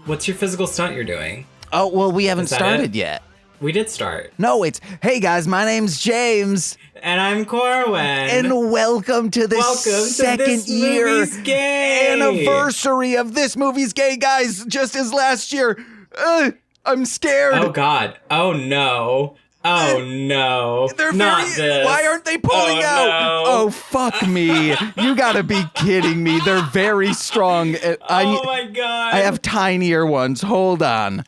What's your physical stunt you're doing? Oh, well, we haven't started yet. We did start. No, it's, hey guys, my name's James. And I'm Corwin. And welcome to the second year anniversary of This Movie's Gay, guys, just as last year. I'm scared. Oh, God. Oh, no. Oh, no. This. Why aren't they pulling out? No. Oh, fuck me. You gotta be kidding me. They're very strong. Oh, my God. I have tinier ones. Hold on.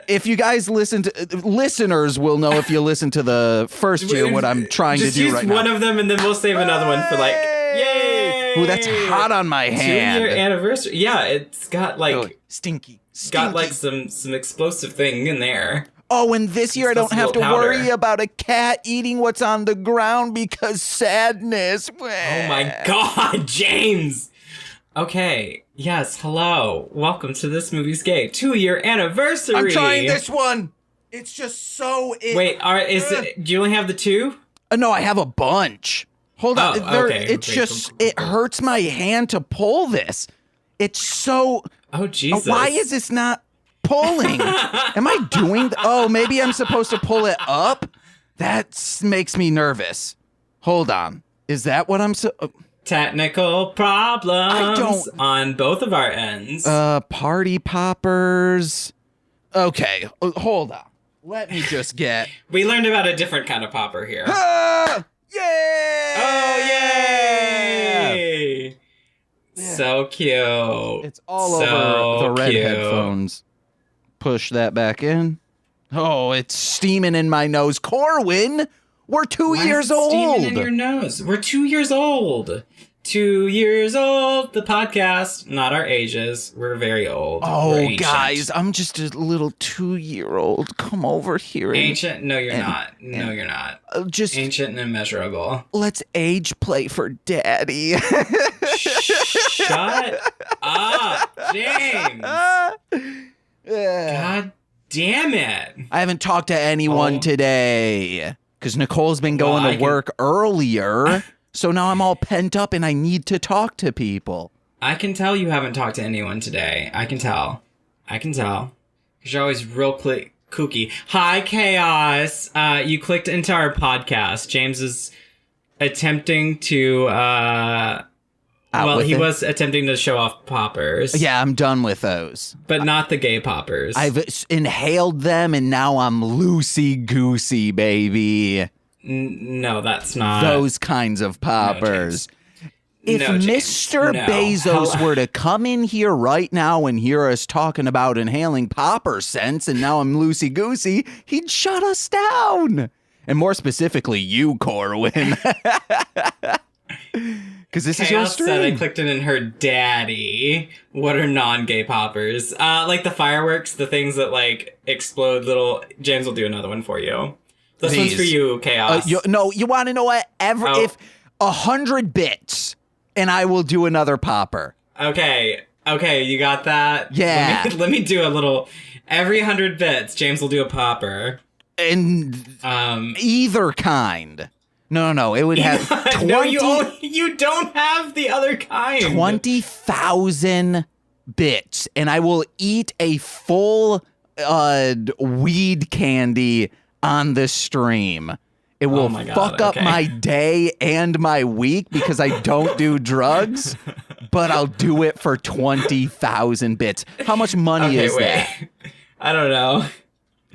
If you guys listeners will know if you listen to the first year what I'm trying to do right now. Just use one of them and then we'll save another one for like, yay! Ooh, that's hot on my hand. 2-year anniversary. Yeah, it's got like... Stinky. Got like some explosive thing in there. Oh, and this year I don't have to worry about a cat eating what's on the ground because sadness. Oh my God, James! Okay, yes, hello. Welcome to This Movie's Gay 2-year anniversary. I'm trying this one. It's just so... Wait, do you only have the 2? No, I have a bunch. Hold on. Okay. It hurts my hand to pull this. It's so... Oh, Jesus. Why is this not pulling? Am I doing... maybe I'm supposed to pull it up? That makes me nervous. Hold on. Is that what I'm... Technical problems on both of our ends. Party poppers. Okay, hold on. Let me just get... We learned about a different kind of popper here. Yay! Oh, yay! Yeah. So cute. It's all over the red headphones. Push that back in. Oh, it's steaming in my nose. Corwin, we're 2 years old. Steaming in your nose. We're 2 years old. 2 years old, the podcast, not our ages. We're very old. Oh, guys, I'm just a little 2-year-old. Come over here. Ancient? No, you're not. No, you're not. Just ancient and immeasurable. Let's age play for daddy. Shut up, James. God damn it. I haven't talked to anyone today because Nicole's been going to work earlier. So now I'm all pent up and I need to talk to people. I can tell you haven't talked to anyone today. I can tell. Because you're always real kooky. Hi, Chaos. You clicked into our podcast. James is attempting to... he was attempting to show off poppers. Yeah, I'm done with those. But not the gay poppers. I've inhaled them and now I'm loosey-goosey, baby. No, that's not... Those kinds of poppers. If Mr. Bezos were to come in here right now and hear us talking about inhaling popper scents and now I'm loosey-goosey, he'd shut us down. And more specifically, you, Corwin. Because this is your stream. Said I clicked in and heard daddy. What are non-gay poppers? Like the fireworks, the things that like explode little... James will do another one for you. This one's for you, Chaos. You want to know what? If 100 bits, and I will do another popper. Okay, you got that? Yeah. Let me do a little... Every 100 bits, James will do a popper. And either kind. No, it would have 20... No, you don't have the other kind. 20,000 bits, and I will eat a full weed candy on the stream. It will fuck up my day and my week because I don't do drugs, but I'll do it for 20,000 bits. How much money is that? I don't know.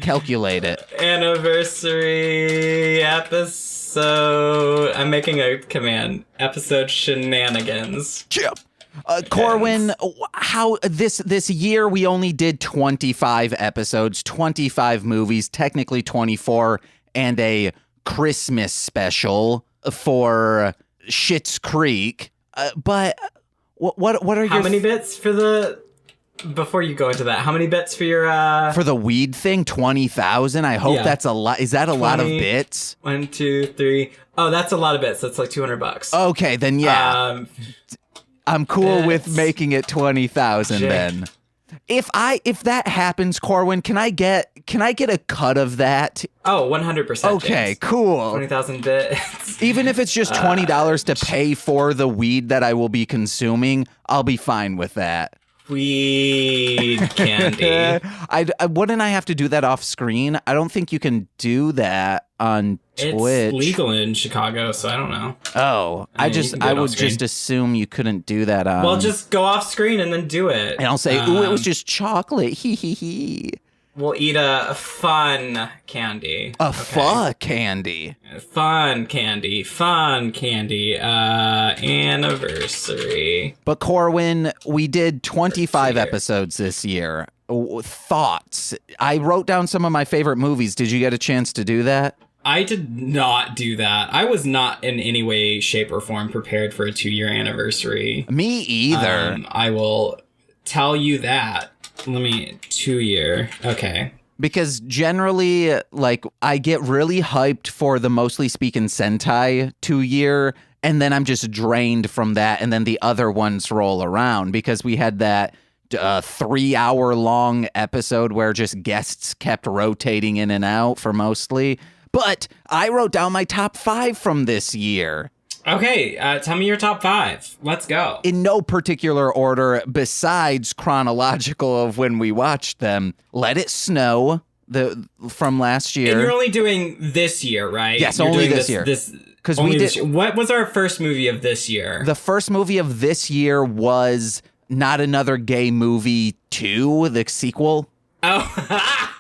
Calculate it. Anniversary episode. I'm making a command. Episode shenanigans. Chip. Corwin, how this year we only did 25 episodes, 25 movies, technically 24, and a Christmas special for Schitt's Creek. But what are how many bits for the? Before you go into that, how many bits for your for the weed thing? 20,000. I hope that's a lot. Is that a lot of bits? 1, 2, 3. Oh, that's a lot of bits. That's like $200. Okay, then yeah. I'm cool with making it 20,000 then. If that happens, Corwin, can I get a cut of that? Oh, 100%. Okay, James. Cool. 20,000 bits. Even if it's just $20 to pay for the weed that I will be consuming, I'll be fine with that. Weed candy. I wouldn't I have to do that off screen? I don't think you can do that on Twitch. It's legal in Chicago, so I don't know. Oh, I would just assume you couldn't do that on. Well, just go off screen and then do it. And I'll say, ooh, it was just chocolate. Hee hee hee. We'll eat a fun candy. Fun candy. Fun candy. Anniversary. But Corwin, we did 25 episodes this year. Thoughts? I wrote down some of my favorite movies. Did you get a chance to do that? I did not do that. I was not in any way, shape, or form prepared for a 2-year anniversary. Me either. I will tell you that. 2-year. Okay. Because generally, like, I get really hyped for the Mostly Speaking Sentai 2-year, and then I'm just drained from that, and then the other ones roll around, because we had that 3-hour-long episode where just guests kept rotating in and out for Mostly. But I wrote down my top 5 from this year. Okay, tell me your top 5. Let's go. In no particular order besides chronological of when we watched them. Let It Snow, from last year. And you're only doing this year, right? Yes, you're only this year. Because we did. What was our first movie of this year? The first movie of this year was Not Another Gay Movie 2, the sequel. Oh,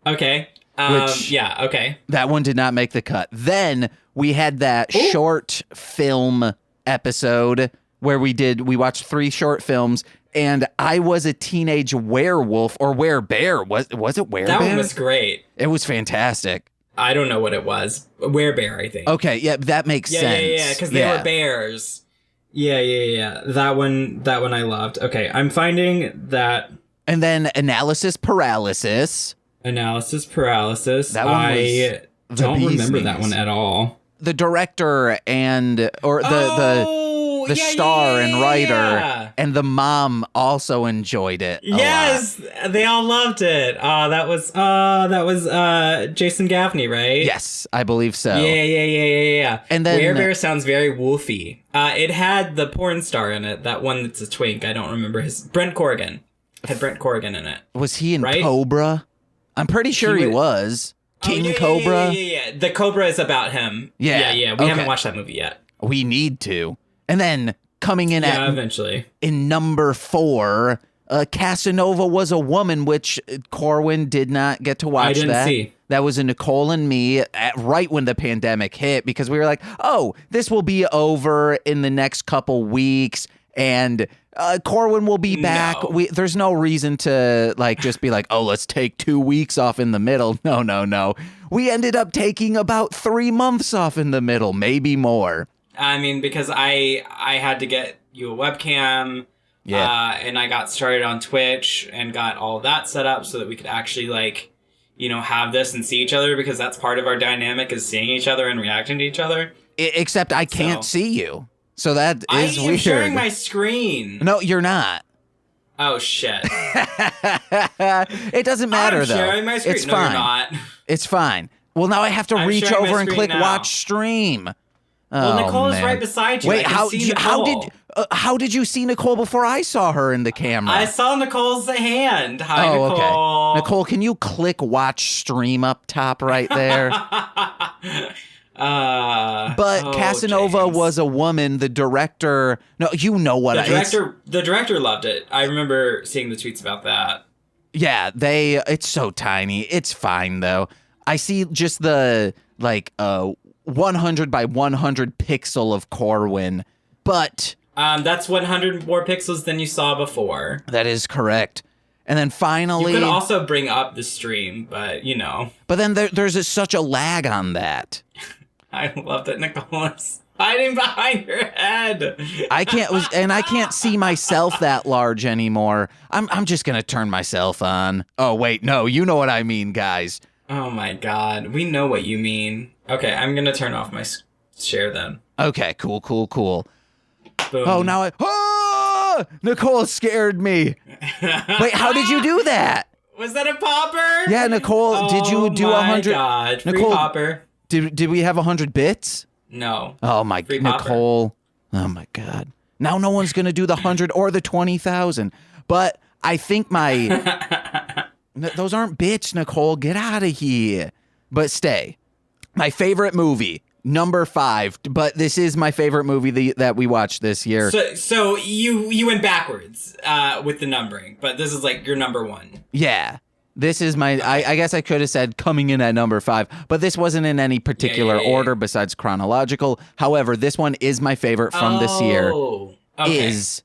okay. Okay. That one did not make the cut. Then we had that short film episode where we watched 3 short films, and I was a teenage werewolf or werebear. Was it werebear? That one was great. It was fantastic. I don't know what it was. Werebear, I think. Okay, yeah, that makes sense. Yeah, because they were bears. Yeah. That one I loved. Okay, I'm finding that. And then Analysis Paralysis. That one I don't remember that one at all. The director the star and writer and the mom also enjoyed it. Yes, they all loved it. That was Jason Gaffney, right? Yes, I believe so. Yeah. And then Werebear sounds very woofy. It had the porn star in it. That one that's a twink. I don't remember Brent Corrigan. Had Brent Corrigan in it. Was he in Cobra? I'm pretty sure he was. King Cobra? Yeah. The Cobra is about him. Yeah. We haven't watched that movie yet. We need to. And then coming in eventually. In number 4, Casanova Was a Woman, which Corwin did not get to watch. I didn't see. That was a Nicole and me right when the pandemic hit, because we were like, oh, this will be over in the next couple weeks, and Corwin will be back. No. There's no reason to just be like, oh, let's take 2 weeks off in the middle. No. We ended up taking about 3 months off in the middle, maybe more. I mean, because I had to get you a webcam, and I got started on Twitch and got all of that set up so that we could actually have this and see each other, because that's part of our dynamic, is seeing each other and reacting to each other. Except I can't see you. So that is weird. I'm sharing my screen. No, you're not. Oh, shit. It doesn't matter, though. I'm sharing my screen. It's fine. You're not. It's fine. Well, now I have to reach over and click watch stream. Well, Nicole is right beside you. Wait, how did you see Nicole before I saw her in the camera? I saw Nicole's hand. Hi, Nicole. Okay. Nicole, can you click watch stream up top right there? But Casanova James. Was a Woman. The director. No, you know what? The director loved it. I remember seeing the tweets about that. Yeah, it's so tiny. It's fine though. I see just the 100 by 100 pixel of Corwin, but that's 100 more pixels than you saw before. That is correct. And then finally, you could also bring up the stream, but But then there's such a lag on that. I love that Nicole hiding behind your head. I can't see myself that large anymore. I'm just gonna turn myself on. Oh wait, no, you know what I mean, guys. Oh my god, we know what you mean. Okay, I'm gonna turn off my share then. Okay, cool. Boom. Oh, now Nicole scared me. Wait, how did you do that? Was that a popper? Yeah, Nicole, did you do 100? Oh my god, free Nicole, popper. Did we have 100 bits? No. Oh my, free Nicole. Popper. Oh my god. Now no one's gonna do the 100 or the 20,000. But I think those aren't bitch, Nicole. Get out of here. But stay. My favorite movie, number 5. But this is my favorite movie that we watched this year. So you went backwards with the numbering, but this is like your number 1. Yeah. This is my, I guess I could have said coming in at number 5, but this wasn't in any particular order besides chronological. However, this one is my favorite from this year. Is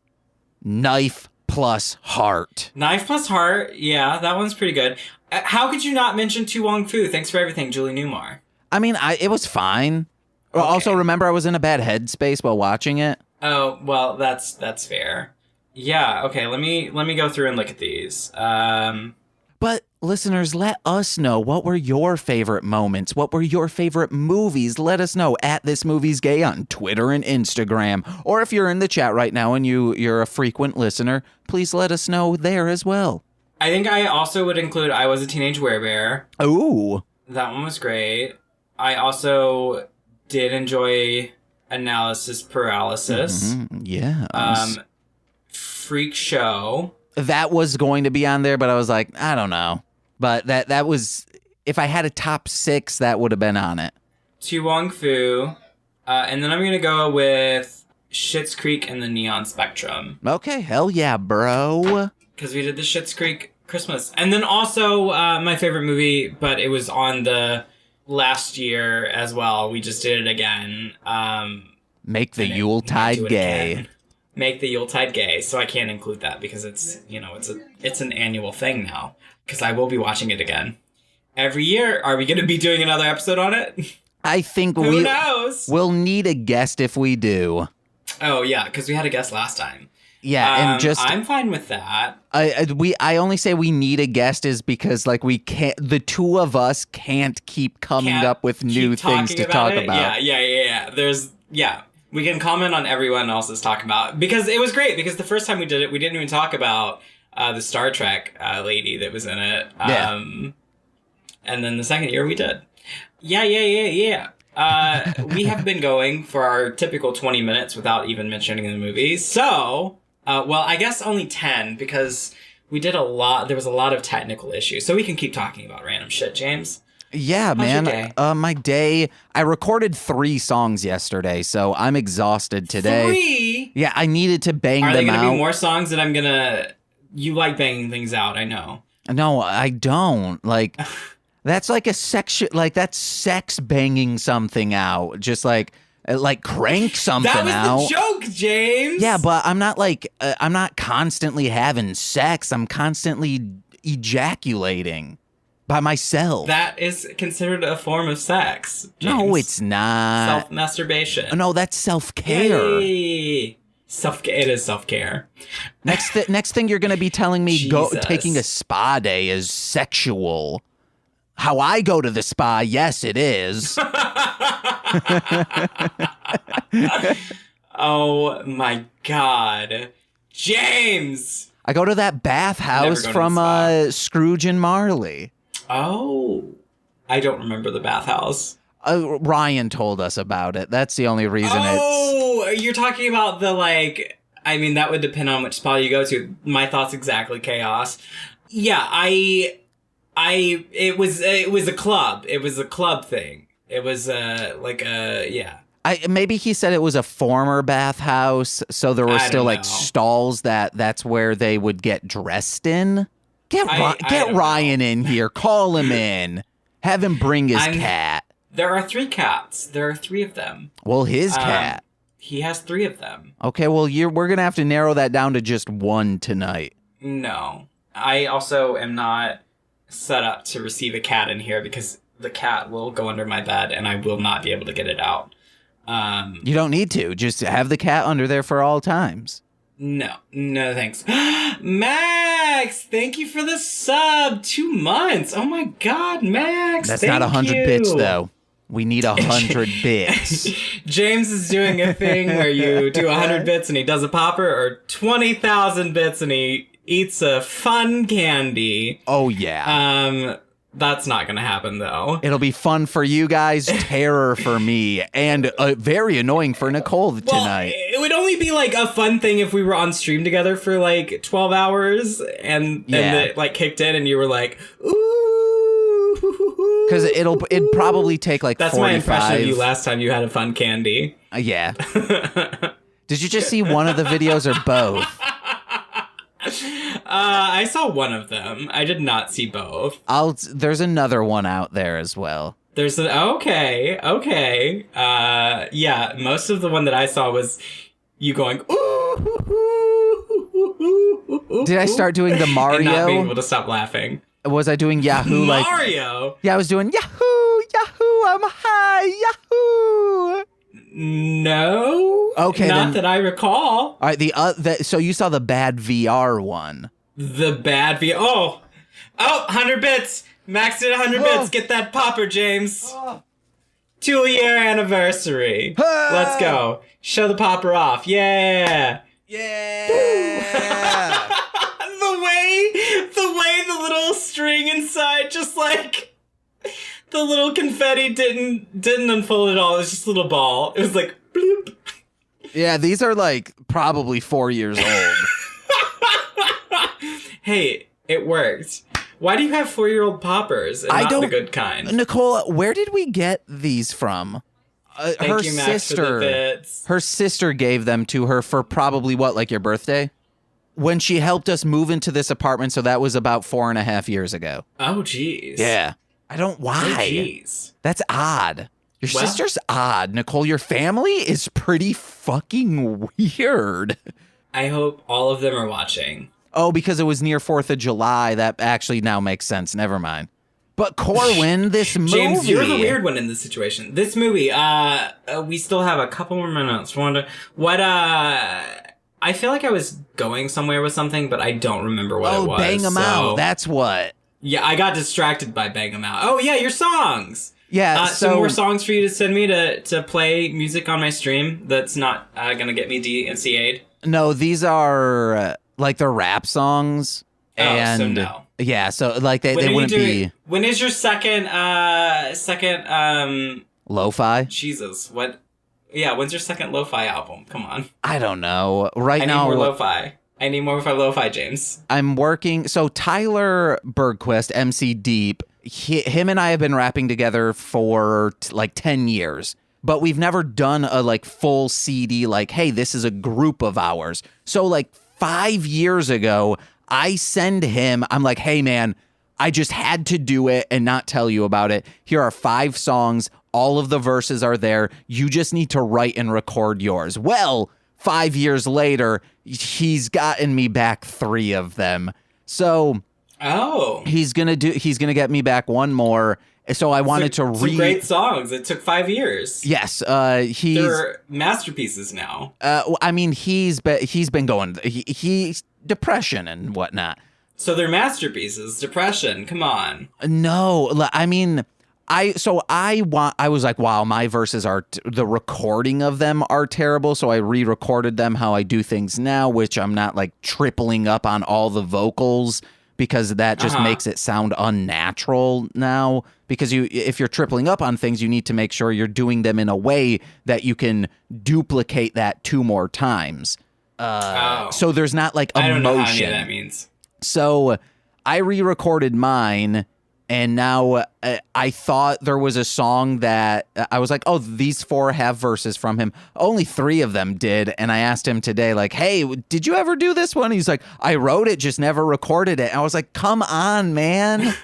Knife Plus Heart. Knife Plus Heart. Yeah, that one's pretty good. How could you not mention Tu Wong Fu? Thanks for everything, Julie Newmar. I mean, it was fine. Okay. Also, remember, I was in a bad headspace while watching it. Oh, well, that's fair. Yeah, okay, let me go through and look at these. But listeners, let us know, what were your favorite moments? What were your favorite movies? Let us know at This Movie's Gay on Twitter and Instagram. Or if you're in the chat right now and you're a frequent listener, please let us know there as well. I think I also would include I Was a Teenage Werebear. Ooh. That one was great. I also did enjoy Analysis Paralysis. Mm-hmm. Yeah. Freak Show. That was going to be on there, but I was like, I don't know. But that was, if I had a top 6, that would have been on it. Tu Wong Fu. And then I'm going to go with Schitt's Creek and the Neon Spectrum. Okay, hell yeah, bro. Because we did the Schitt's Creek Christmas. And then also my favorite movie, but it was on the last year as well. We just did it again. Make the Yuletide gay. Again. Make the Yuletide gay, so I can't include that because it's an annual thing now. Because I will be watching it again every year. Are we going to be doing another episode on it? I think Who knows? We'll need a guest if we do. Oh yeah, because we had a guest last time. Yeah, and I'm fine with that. I only say we need a guest is because like we can't. The two of us can't keep coming up with new things to talk about. Yeah. We can comment on everyone else's talk about, because it was great, because the first time we did it, we didn't even talk about the Star Trek lady that was in it. And then the second year we did. Yeah. We have been going for our typical 20 minutes without even mentioning the movies. So, well, I guess only 10, because we did a lot. There was a lot of technical issues. So we can keep talking about random shit, James. Yeah, How's man. Your day? My day, I recorded 3 songs yesterday, so I'm exhausted today. 3? Yeah, I needed to bang them out. Are there going to be more songs that I'm going to... You like banging things out, I know. No, I don't. Like, that's like a sex... Like, that's sex banging something out. Just like crank something out. That was the joke, James! Yeah, but I'm not I'm not constantly having sex. I'm constantly ejaculating. By myself. That is considered a form of sex, James. No, it's not. Self-masturbation. No, that's self-care. Yay. It is self-care. Next thing you're going to be telling me taking a spa day is sexual. How I go to the spa, yes, it is. Oh, my God. James! I go to that bathhouse from Scrooge and Marley. Oh, I don't remember the bathhouse. Ryan told us about it. That's the only reason you're talking about the, like, I mean, that would depend on which spa you go to. My thoughts exactly, chaos. Yeah, it was a club. It was a club thing. It was, yeah. Maybe he said it was a former bathhouse, so there were still, like, stalls that's where they would get dressed in. Get Ryan in here. Call him in. Have him bring his cat. There are 3 cats. There are 3 of them. Well, his cat. He has 3 of them. Okay, well, we're going to have to narrow that down to just 1 tonight. No. I also am not set up to receive a cat in here because the cat will go under my bed and I will not be able to get it out. You don't need to. Just have the cat under there for all times. No, thanks. Max, thank you for the sub. 2 months. Oh my God, Max. That's not 100 bits, though. We need 100 bits. James is doing a thing where you do 100 bits and he does a popper, or 20,000 bits and he eats a fun candy. Oh, yeah. That's not going to happen, though. It'll be fun for you guys, terror for me, and very annoying for Nicole tonight. it would only be like a fun thing if we were on stream together for like 12 hours and it like kicked in and you were like, ooh. Because it'd probably take like That's 45. my impression of you last time you had a fun candy. Yeah. Did you just see one of the videos or both? I saw one of them. I did not see both. There's another one out there as well. Okay. Yeah, most of the one that I saw was you going, ooh. Did I start doing the Mario? And not being able to stop laughing. Was I doing Yahoo like Mario? Yeah, I was doing Yahoo, I'm high, Yahoo. No. Okay, not that I recall. All right, so you saw the bad VR one. The bad VR. Oh, 100 bits. Maxed at 100 bits. Get that popper, James. 2-year anniversary. Let's go. Show the popper off. Yeah. Yeah. the way the little string inside just like the little confetti didn't unfold at all. It was just a little ball. It was like bloop. Yeah, these are like probably 4 years old. Hey, it worked. Why do you have 4-year-old poppers and not the good kind? Nicole, where did we get these from? Thank you, Max, for the bits. Her sister gave them to her for probably what, like your birthday? When she helped us move into this apartment, so that was about 4.5 years ago. Oh, jeez. Yeah. Why? Oh, jeez. That's odd. Your sister's odd. Nicole, your family is pretty fucking weird. I hope all of them are watching. Oh, because it was near 4th of July. That actually now makes sense. Never mind. But Corwin, this movie... James, you're the weird one in this situation. This movie, we still have a couple more minutes. I feel like I was going somewhere with something, but I don't remember what it was. Oh, Bang 'Em Out. That's what. Yeah, I got distracted by Bang 'Em Out. Oh, yeah, your songs. Yeah, some more songs for you to send me to play music on my stream that's not going to get me DMCA'd? No, these are... like they're rap songs. And so no. Yeah, so like they wouldn't be. When is your second lo-fi? Jesus, what? Yeah, when's your second lo-fi album? Come on. I don't know. I need more lo-fi. I need more lo-fi, James. I'm working. So Tyler Bergquist, MC Deep, him and I have been rapping together for like 10 years. But we've never done a like full CD like, hey, this is a group of ours. So like 5 years ago, I send him, I'm like, hey man, I just had to do it and not tell you about it. Here are 5 songs. All of the verses are there. You just need to write and record yours. Well, 5 years later, he's gotten me back 3 of them. So he's gonna get me back 1 more. So I wanted to read great songs. It took 5 years. Yes, they're masterpieces now. I mean, he's been going. He's depression and whatnot. So they're masterpieces. Depression. Come on. No, I mean, I was like, wow, my verses are the recording of them are terrible. So I re-recorded them how I do things now, which I'm not like tripling up on all the vocals, because that just makes it sound unnatural now. Because if you're tripling up on things, you need to make sure you're doing them in a way that you can duplicate that 2 more times. So there's not like emotion. I don't know how any of that means. So I re-recorded mine, and now I thought there was a song that I was like, oh, these 4 have verses from him. Only 3 of them did. And I asked him today, like, hey, did you ever do this one? He's like, I wrote it, just never recorded it. And I was like, come on, man.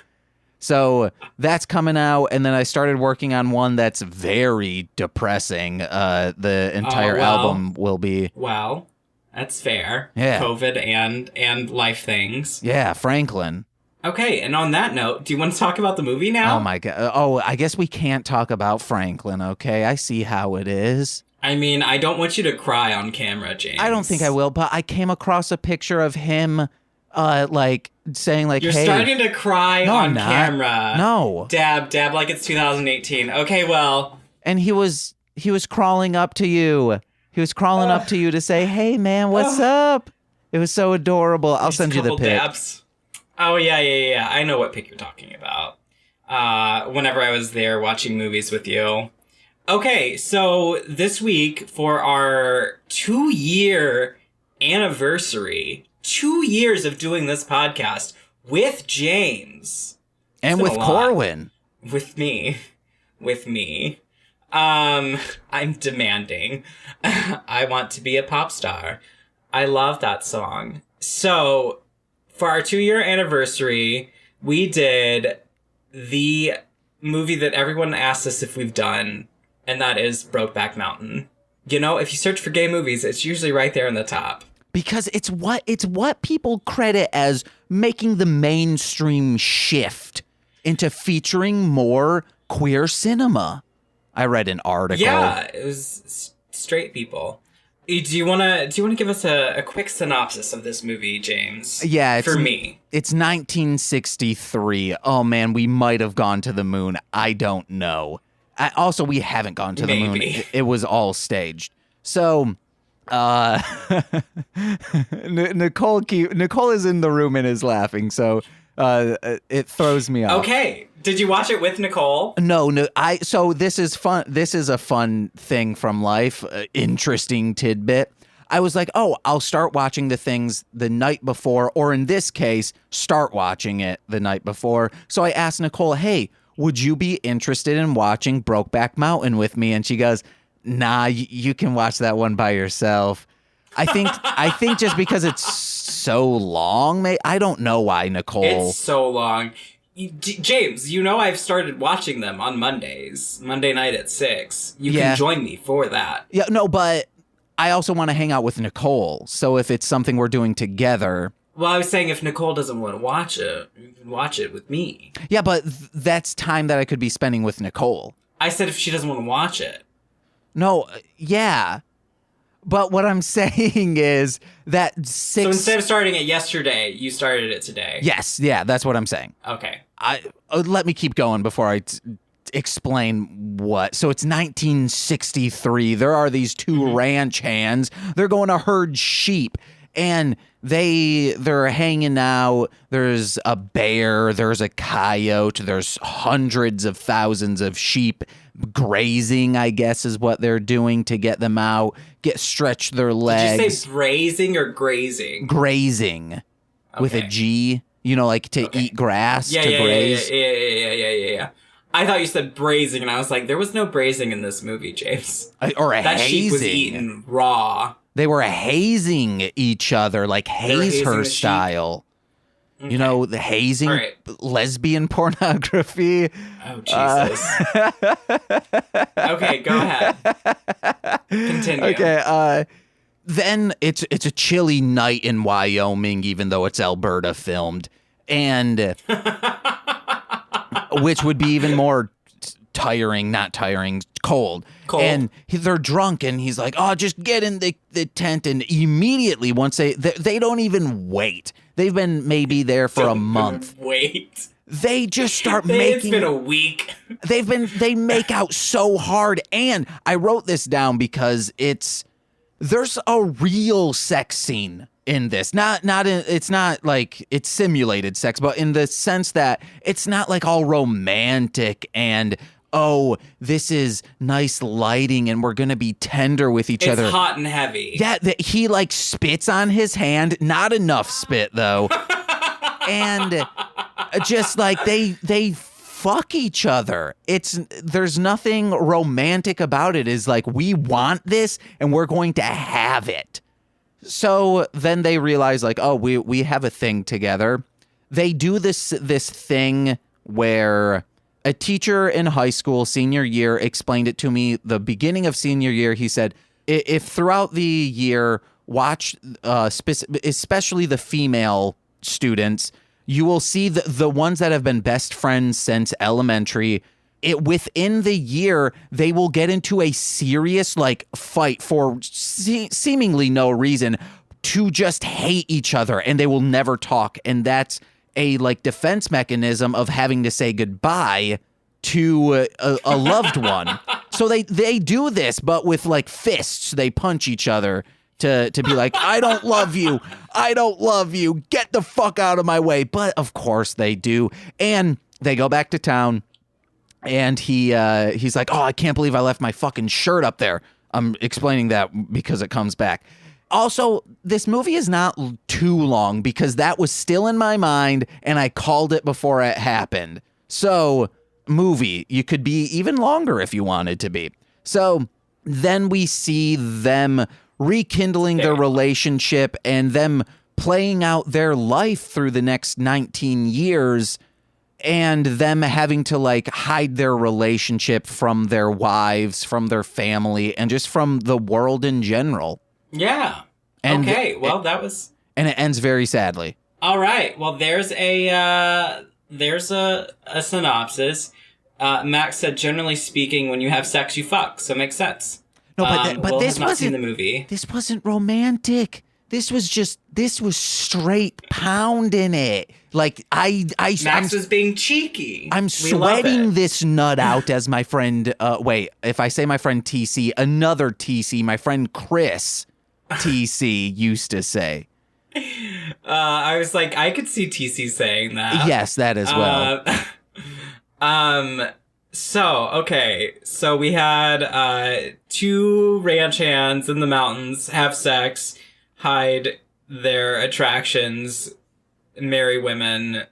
So that's coming out. And then I started working on one that's very depressing. The entire album will be. Wow. That's fair. Yeah. COVID and life things. Yeah, Franklin. Okay, and on that note, do you want to talk about the movie now? Oh, my God. Oh, I guess we can't talk about Franklin, okay? I see how it is. I mean, I don't want you to cry on camera, James. I don't think I will, but I came across a picture of him, like, saying, like, You're hey... You're starting to cry on camera. No. Dab like it's 2018. Okay, well... And he was crawling up to you. He was crawling up to you to say, hey, man, what's up? It was so adorable. I'll send you the pic. Dabs. Oh, yeah. I know what pic you're talking about. Whenever I was there watching movies with you. Okay, so this week for our 2-year anniversary, 2 years of doing this podcast with James. And with Corwin. With me. I'm demanding. I want to be a pop star. I love that song. So, for our 2-year anniversary, we did the movie that everyone asks us if we've done, and that is Brokeback Mountain. You know, if you search for gay movies, it's usually right there in the top. Because it's what people credit as making the mainstream shift into featuring more queer cinema. I read an article. Yeah, it was straight people. Do you want to give us a quick synopsis of this movie, James? Yeah, for me. It's 1963. Oh man, we might have gone to the moon. I don't know. Also, we haven't gone to the moon. It was all staged. So, Nicole is in the room and is laughing. So, it throws me off. Okay. Did you watch it with Nicole? No. So this is fun. This is a fun thing from life. Interesting tidbit. I was like, oh, I'll start watching the things the night before, or in this case, start watching it the night before. So I asked Nicole, hey, would you be interested in watching Brokeback Mountain with me? And she goes, nah, you can watch that one by yourself. I think just because it's so long, I don't know why, Nicole. It's so long. James, you know I've started watching them on Mondays, Monday night at 6. You can join me for that. Yeah, no, but I also want to hang out with Nicole. So if it's something we're doing together. Well, I was saying if Nicole doesn't want to watch it, you can watch it with me. Yeah, but that's time that I could be spending with Nicole. I said if she doesn't want to watch it. No, yeah. But what I'm saying is that So instead of starting it yesterday, you started it today. Yes, yeah, that's what I'm saying. Okay. Let me keep going before I explain what. So it's 1963. There are these two ranch hands. They're going to herd sheep. And they're hanging out. There's a bear. There's a coyote. There's hundreds of thousands of sheep grazing, I guess, is what they're doing to get them out, stretch their legs. Did you say grazing or grazing? Grazing. Okay. With a G. You know, like to eat grass, graze. Yeah. I thought you said brazing, and I was like, there was no brazing in this movie, James. Or a that hazing. Sheep was eaten raw. They were hazing each other, like haze her style. Okay. You know, the hazing, lesbian pornography. Oh, Jesus. Okay, go ahead. Continue. Okay, then it's a chilly night in Wyoming, even though it's Alberta filmed. And which would be even more not tiring, cold. And they're drunk, and he's like, oh, just get in the tent. And immediately, once they don't even wait. They've been maybe there for a month. Wait. They just start making. It's been a week. They make out so hard. And I wrote this down because there's a real sex scene in this. It's not like it's simulated sex, but in the sense that it's not like all romantic and, oh, this is nice lighting and we're going to be tender with each other. It's hot and heavy. Yeah, he like spits on his hand. Not enough spit, though. And just like they fuck each other. There's nothing romantic about it. It's like, we want this and we're going to have it. So then they realize, like, oh, we have a thing together. They do this thing where a teacher in high school, senior year, explained it to me. The beginning of senior year, he said, if throughout the year, watch especially the female students, you will see the ones that have been best friends since elementary. Within the year, they will get into a serious like fight for seemingly no reason to just hate each other, and they will never talk. And that's a like defense mechanism of having to say goodbye to a loved one. So they do this, but with like fists. They punch each other to be like, I don't love you. I don't love you. Get the fuck out of my way. But of course they do. And they go back to town. And he's like, oh, I can't believe I left my fucking shirt up there. I'm explaining that because it comes back. Also, this movie is not too long because that was still in my mind and I called it before it happened. So, movie, you could be even longer if you wanted to be. So, then we see them rekindling their relationship and them playing out their life through the next 19 years and them having to like hide their relationship from their wives, from their family, and just from the world in general. Yeah. And okay. Well, that was. And it ends very sadly. All right. Well, there's a synopsis. Max said, generally speaking, when you have sex, you fuck. So it makes sense. No, but this wasn't seen the movie. This wasn't romantic. This was straight pounding it. Like Max was being cheeky. I'm sweating this nut out as my friend. Wait, if I say my friend TC, another TC, my friend Chris TC used to say. I was like, I could see TC saying that. Yes, that as well. So we had 2 ranch hands in the mountains have sex, hide their attractions, marry women,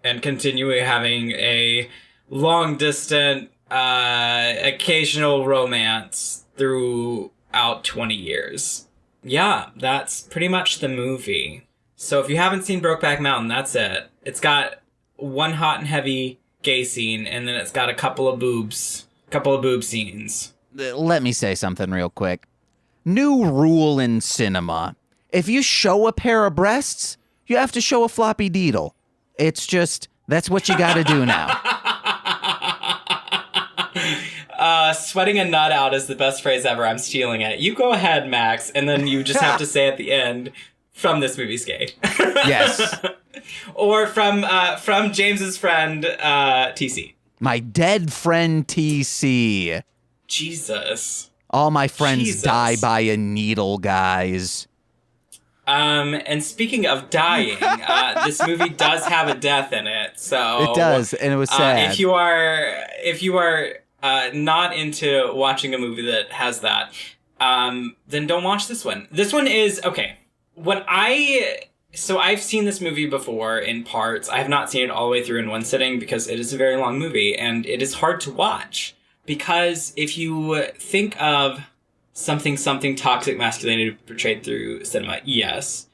and continue having a long-distant, occasional romance throughout 20 years. Yeah, that's pretty much the movie. So if you haven't seen Brokeback Mountain, that's it. It's got one hot and heavy gay scene, and then it's got a couple of boob scenes. Let me say something real quick. New rule in cinema. If you show a pair of breasts, you have to show a floppy deedle. It's just, that's what you gotta do now. Sweating a nut out is the best phrase ever. I'm stealing it. You go ahead, Max, and then you just have to say at the end, from this movie's gay. Yes. Or from James's friend, TC. My dead friend, TC. Jesus. All my friends die by a needle, guys. And speaking of dying, this movie does have a death in it. So it does, and it was sad. If you are not into watching a movie that has that, then don't watch this one. This one is okay. So I've seen this movie before in parts. I have not seen it all the way through in one sitting because it is a very long movie and it is hard to watch. Because if you think of something toxic masculinity portrayed through cinema, yes.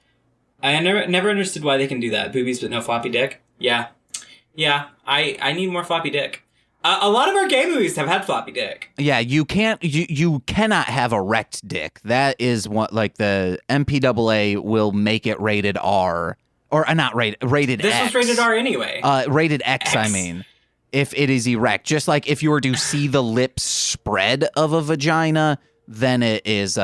I never understood why they can do that. Boobies but no floppy dick. Yeah. I need more floppy dick. A lot of our gay movies have had floppy dick. Yeah, you cannot have a wrecked dick. That is what, like, the MPAA will make it rated R. Or not rated This X. was rated R anyway. Rated X, I mean. If it is erect. Just like if you were to see the lips spread of a vagina, then it is,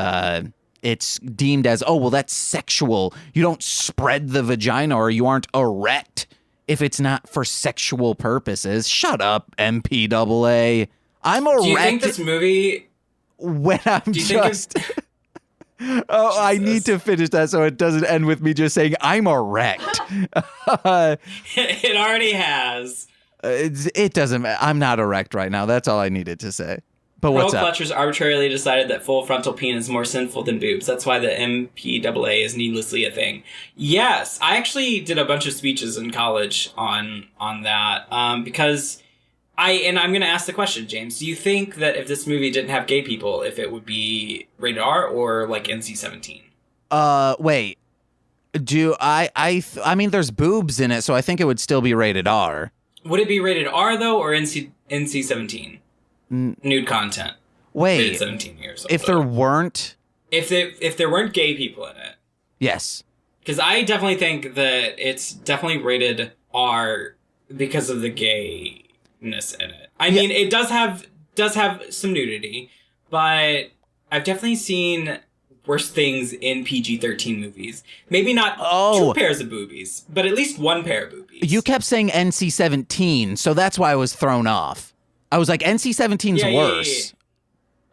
it's deemed as, oh, well, that's sexual. You don't spread the vagina or you aren't erect if it's not for sexual purposes. Shut up, MPAA. I'm erect. Do you think this movie... When I'm just... Oh, I need to finish that so it doesn't end with me just saying, I'm erect. It already has. It doesn't matter. I'm not erect right now. That's all I needed to say. But what's up? Clutchers arbitrarily decided that full frontal penis is more sinful than boobs. That's why the MPAA is needlessly a thing. Yes, I actually did a bunch of speeches in college on that because I'm going to ask the question, James. Do you think that if this movie didn't have gay people, if it would be rated R or like NC-17? Wait. I mean, there's boobs in it, so I think it would still be rated R. Would it be rated R though, or NC-17? Nude content. Wait, rated 17 years old. If there weren't gay people in it. Yes. Because I definitely think that it's definitely rated R because of the gayness in it. I mean, it does have some nudity, but I've definitely seen worse things in PG-13 movies. Maybe not 2 pairs of boobies, but at least 1 pair of boobies. You kept saying NC-17, so that's why I was thrown off. I was like, NC-17's worse.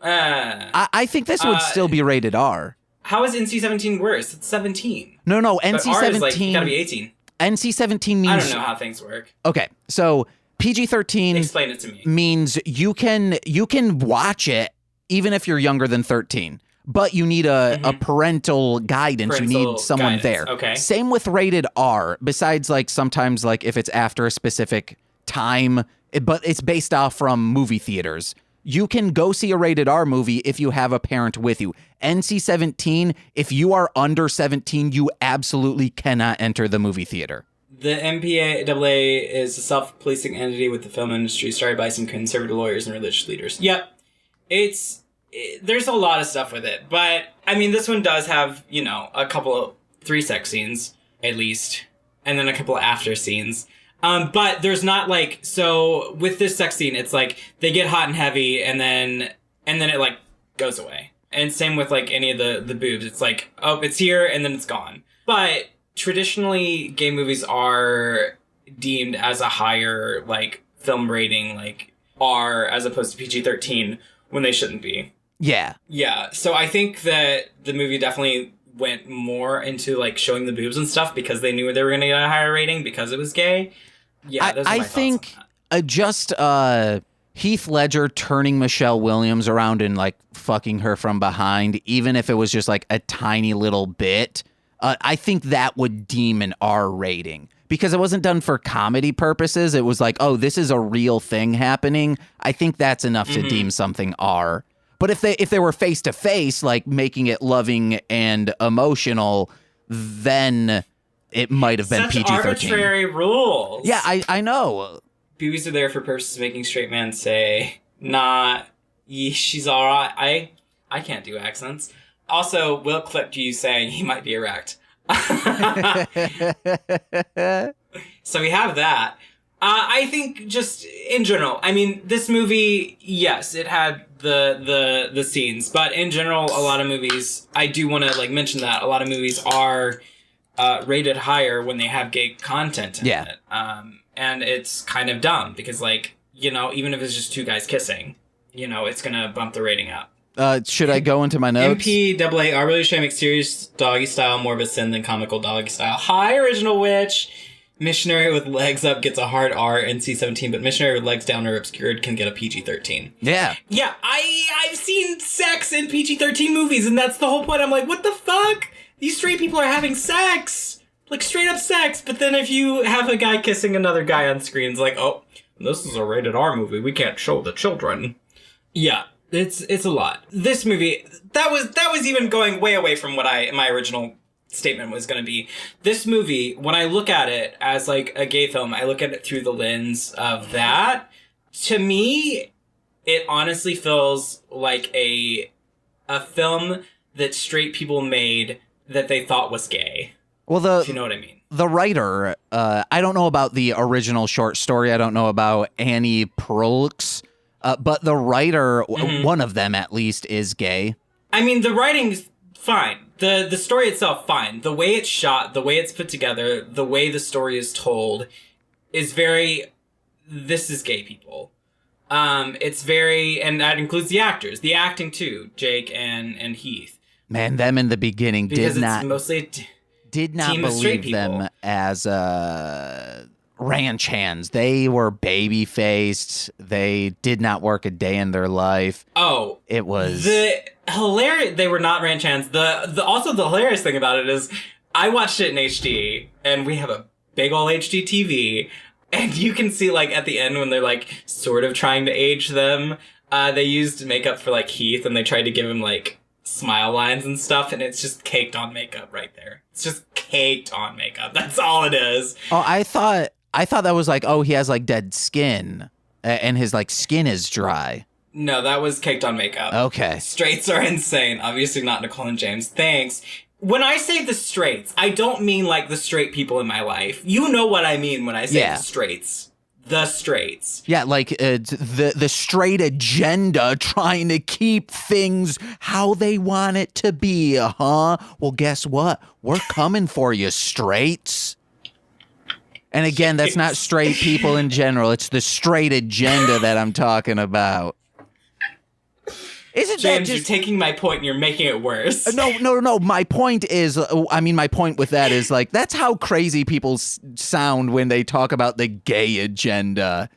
I think this would still be rated R. How is NC-17 worse? It's 17. No, NC-17... R is like, you gotta be 18. NC-17 means... I don't know how things work. Okay, so PG-13 Explain it to me. Means you can watch it even if you're younger than 13. But you need a parental guidance. You need someone there. Okay. Same with rated R. Besides, like, sometimes, like, if it's after a specific time, but it's based off from movie theaters. You can go see a rated R movie if you have a parent with you. NC-17, if you are under 17, you absolutely cannot enter the movie theater. The MPAA is a self-policing entity with the film industry started by some conservative lawyers and religious leaders. Yep. There's a lot of stuff with it, but I mean, this one does have, you know, a couple of 3 sex scenes at least, and then a couple of after scenes. But there's not like, so with this sex scene, it's like they get hot and heavy, and then it like goes away. And same with like any of the boobs. It's like, oh, it's here and then it's gone. But traditionally, gay movies are deemed as a higher like film rating, like R, as opposed to PG-13, when they shouldn't be. Yeah. Yeah. So I think that the movie definitely went more into like showing the boobs and stuff because they knew they were going to get a higher rating because it was gay. Yeah. I think just Heath Ledger turning Michelle Williams around and like fucking her from behind, even if it was just like a tiny little bit, I think that would deem an R rating. Because it wasn't done for comedy purposes. It was like, oh, this is a real thing happening. I think that's enough to deem something R. But if they were face to face, like making it loving and emotional, then it might have been PG-13. Such arbitrary rules. Yeah, I know. Boobies are there for purposes of making straight men say, nah, she's all right. I can't do accents. Also, Will clipped you saying he might be erect. So we have that. I think just in general, I mean, this movie, yes, it had the scenes, but in general, a lot of movies, I do want to like mention that a lot of movies are rated higher when they have gay content in it. And it's kind of dumb because, like, you know, even if it's just 2 guys kissing, you know, it's gonna bump the rating up. Should I go into my notes? MPAA are really trying to make serious doggy style more of a sin than comical doggy style. Hi, Original Witch! Missionary with legs up gets a hard R NC-17, but missionary with legs down or obscured can get a PG-13. Yeah. Yeah, I've seen sex in PG-13 movies, and that's the whole point. I'm like, what the fuck? These straight people are having sex! Like, straight up sex. But then if you have a guy kissing another guy on screen, it's like, oh, this is a rated R movie. We can't show the children. Yeah. It's a lot. This movie, that was even going way away from what my original statement was going to be. This movie, when I look at it as like a gay film, I look at it through the lens of that. To me, it honestly feels like a film that straight people made that they thought was gay. Well, if you know what I mean. The writer, I don't know about the original short story. I don't know about Annie Proulx. But the writer, one of them at least, is gay. I mean, the writing's fine. The story itself, fine. The way it's shot, the way it's put together, the way the story is told is very, this is gay people. It's very, and that includes the actors. The acting, too, Jake and Heath. Man, them in the beginning because did not believe them as ranch hands. They were baby-faced. They did not work a day in their life. Oh. It was... hilarious. They were not ranch hands. Also, the hilarious thing about it is I watched it in HD, and we have a big ol' HD TV, and you can see, like, at the end when they're, like, sort of trying to age them, they used makeup for, like, Heath, and they tried to give him, like, smile lines and stuff, and it's just caked on makeup right there. It's just caked on makeup. That's all it is. Oh, I thought that was like, oh, he has like dead skin and his like skin is dry. No, that was caked on makeup. Okay. Straights are insane. Obviously not Nicole and James. Thanks. When I say the straights, I don't mean like the straight people in my life. You know what I mean when I say the straights. The straights. Yeah, like the straight agenda trying to keep things how they want it to be, huh? Well, guess what? We're coming for you, straights. And again, that's not straight people in general. It's the straight agenda that I'm talking about. Isn't James, that just... you're taking my point and you're making it worse. No. My point is, my point with that is, like, that's how crazy people sound when they talk about the gay agenda.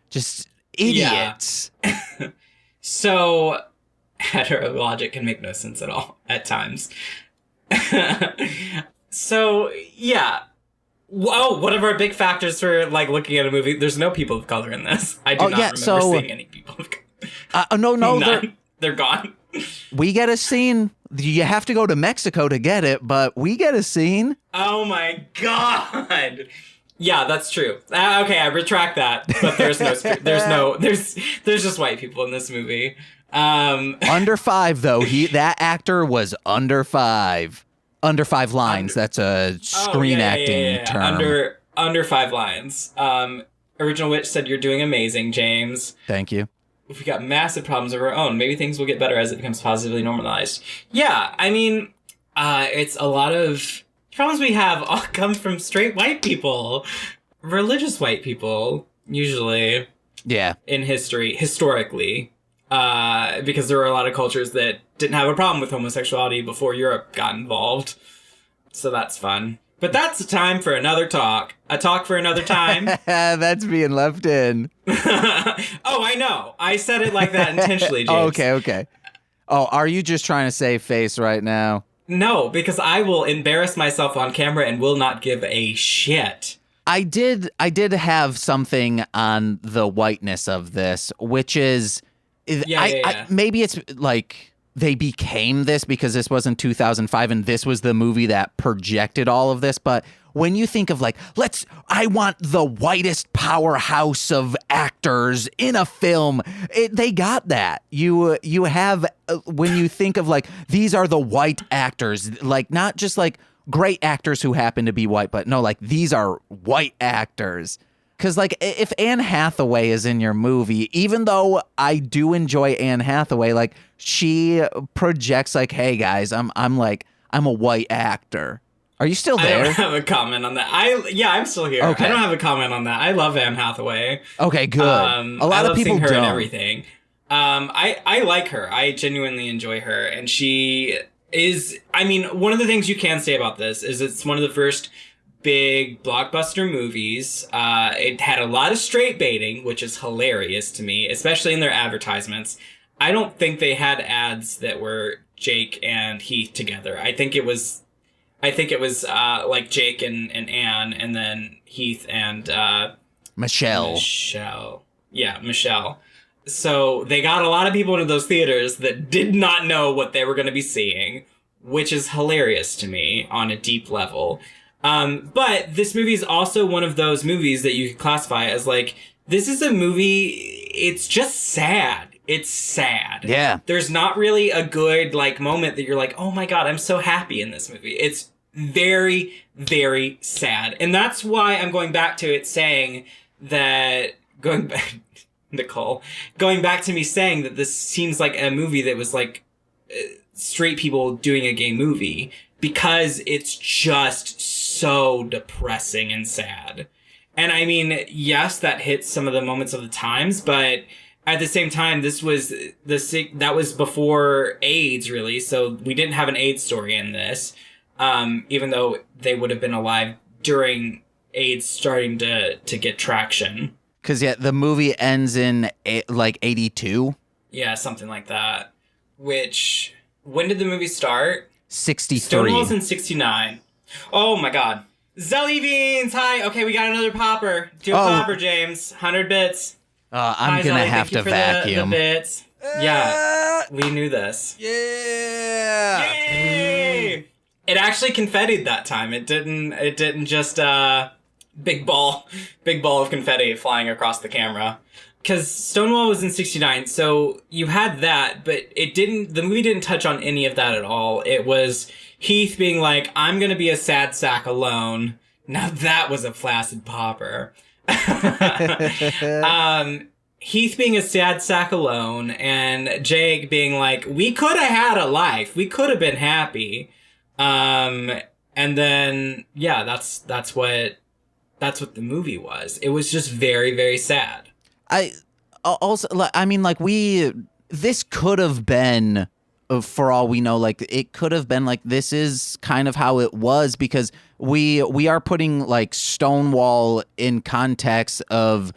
Just idiots. Yeah. So hetero logic can make no sense at all at times. So, yeah. Whoa, one of our big factors for, like, looking at a movie, there's no people of color in this. I do not remember seeing any people of color. No, they're gone. We get a scene. You have to go to Mexico to get it, but we get a scene. Oh my god. Yeah, that's true. Okay, I retract that. But there's just white people in this movie. Under 5 though. That actor was under 5. Under 5 lines. That's a screen acting term. Under 5 lines. Original Witch said, "You're doing amazing, James." Thank you. We got massive problems of our own. Maybe things will get better as it becomes positively normalized. Yeah, I mean, it's a lot of problems we have all come from straight white people, religious white people, usually. Yeah. In historically. Because there were a lot of cultures that didn't have a problem with homosexuality before Europe got involved. So that's fun. But that's a time for another talk. A talk for another time. That's being left in. Oh, I know. I said it like that intentionally, James. Okay. Oh, are you just trying to save face right now? No, because I will embarrass myself on camera and will not give a shit. I did have something on the whiteness of this, which is... maybe it's like they became this because this was in 2005 and this was the movie that projected all of this. But when you think of like, I want the whitest powerhouse of actors in a film, they got that. You have, when you think of like, these are the white actors, like not just like great actors who happen to be white, but no, like these are white actors. Because, like, if Anne Hathaway is in your movie, even though I do enjoy Anne Hathaway, like, she projects, like, hey, guys, I'm a white actor. Are you still there? I don't have a comment on that. I'm still here. Okay. I don't have a comment on that. I love Anne Hathaway. Okay, good. A lot of people her don't. And everything. I like her. I genuinely enjoy her. And she is, I mean, one of the things you can say about this is it's one of the first big blockbuster movies. It had a lot of straight baiting, which is hilarious to me, especially in their advertisements. I don't think they had ads that were Jake and Heath together. I think it was like Jake and Anne, and then Heath and Michelle. Yeah, Michelle. So they got a lot of people into those theaters that did not know what they were going to be seeing, which is hilarious to me on a deep level. But this movie is also one of those movies that you could classify as like, this is a movie, it's just sad. It's sad. Yeah. There's not really a good like moment that you're like, oh my God, I'm so happy in this movie. It's very, very sad. And that's why I'm going back to it saying that, Nicole, going back to me saying that this seems like a movie that was like straight people doing a gay movie, because it's just so depressing and sad. And I mean, yes, that hits some of the moments of the times, but at the same time, that was before AIDS, really, so we didn't have an AIDS story in this, even though they would have been alive during AIDS starting to get traction. Because, yeah, the movie ends in, like, 82? Yeah, something like that. Which, when did the movie start? 63. Stonewall's in 69. Oh, my God. Zelly Beans! Hi! Okay, we got another popper. Do a popper, James. 100 bits. I'm going to have to vacuum. The bits. Yeah, we knew this. Yeah! Yay! It actually confettied that time. It didn't just, big ball of confetti flying across the camera. Because Stonewall was in 69, so you had that, but the movie didn't touch on any of that at all. It was Heath being like, I'm gonna be a sad sack alone. Now that was a flaccid popper. Heath being a sad sack alone, and Jake being like, we could have had a life. We could have been happy. And then, yeah, that's what the movie was. It was just very, very sad. This could have been, for all we know, like, it could have been like, this is kind of how it was, because we are putting like Stonewall in context of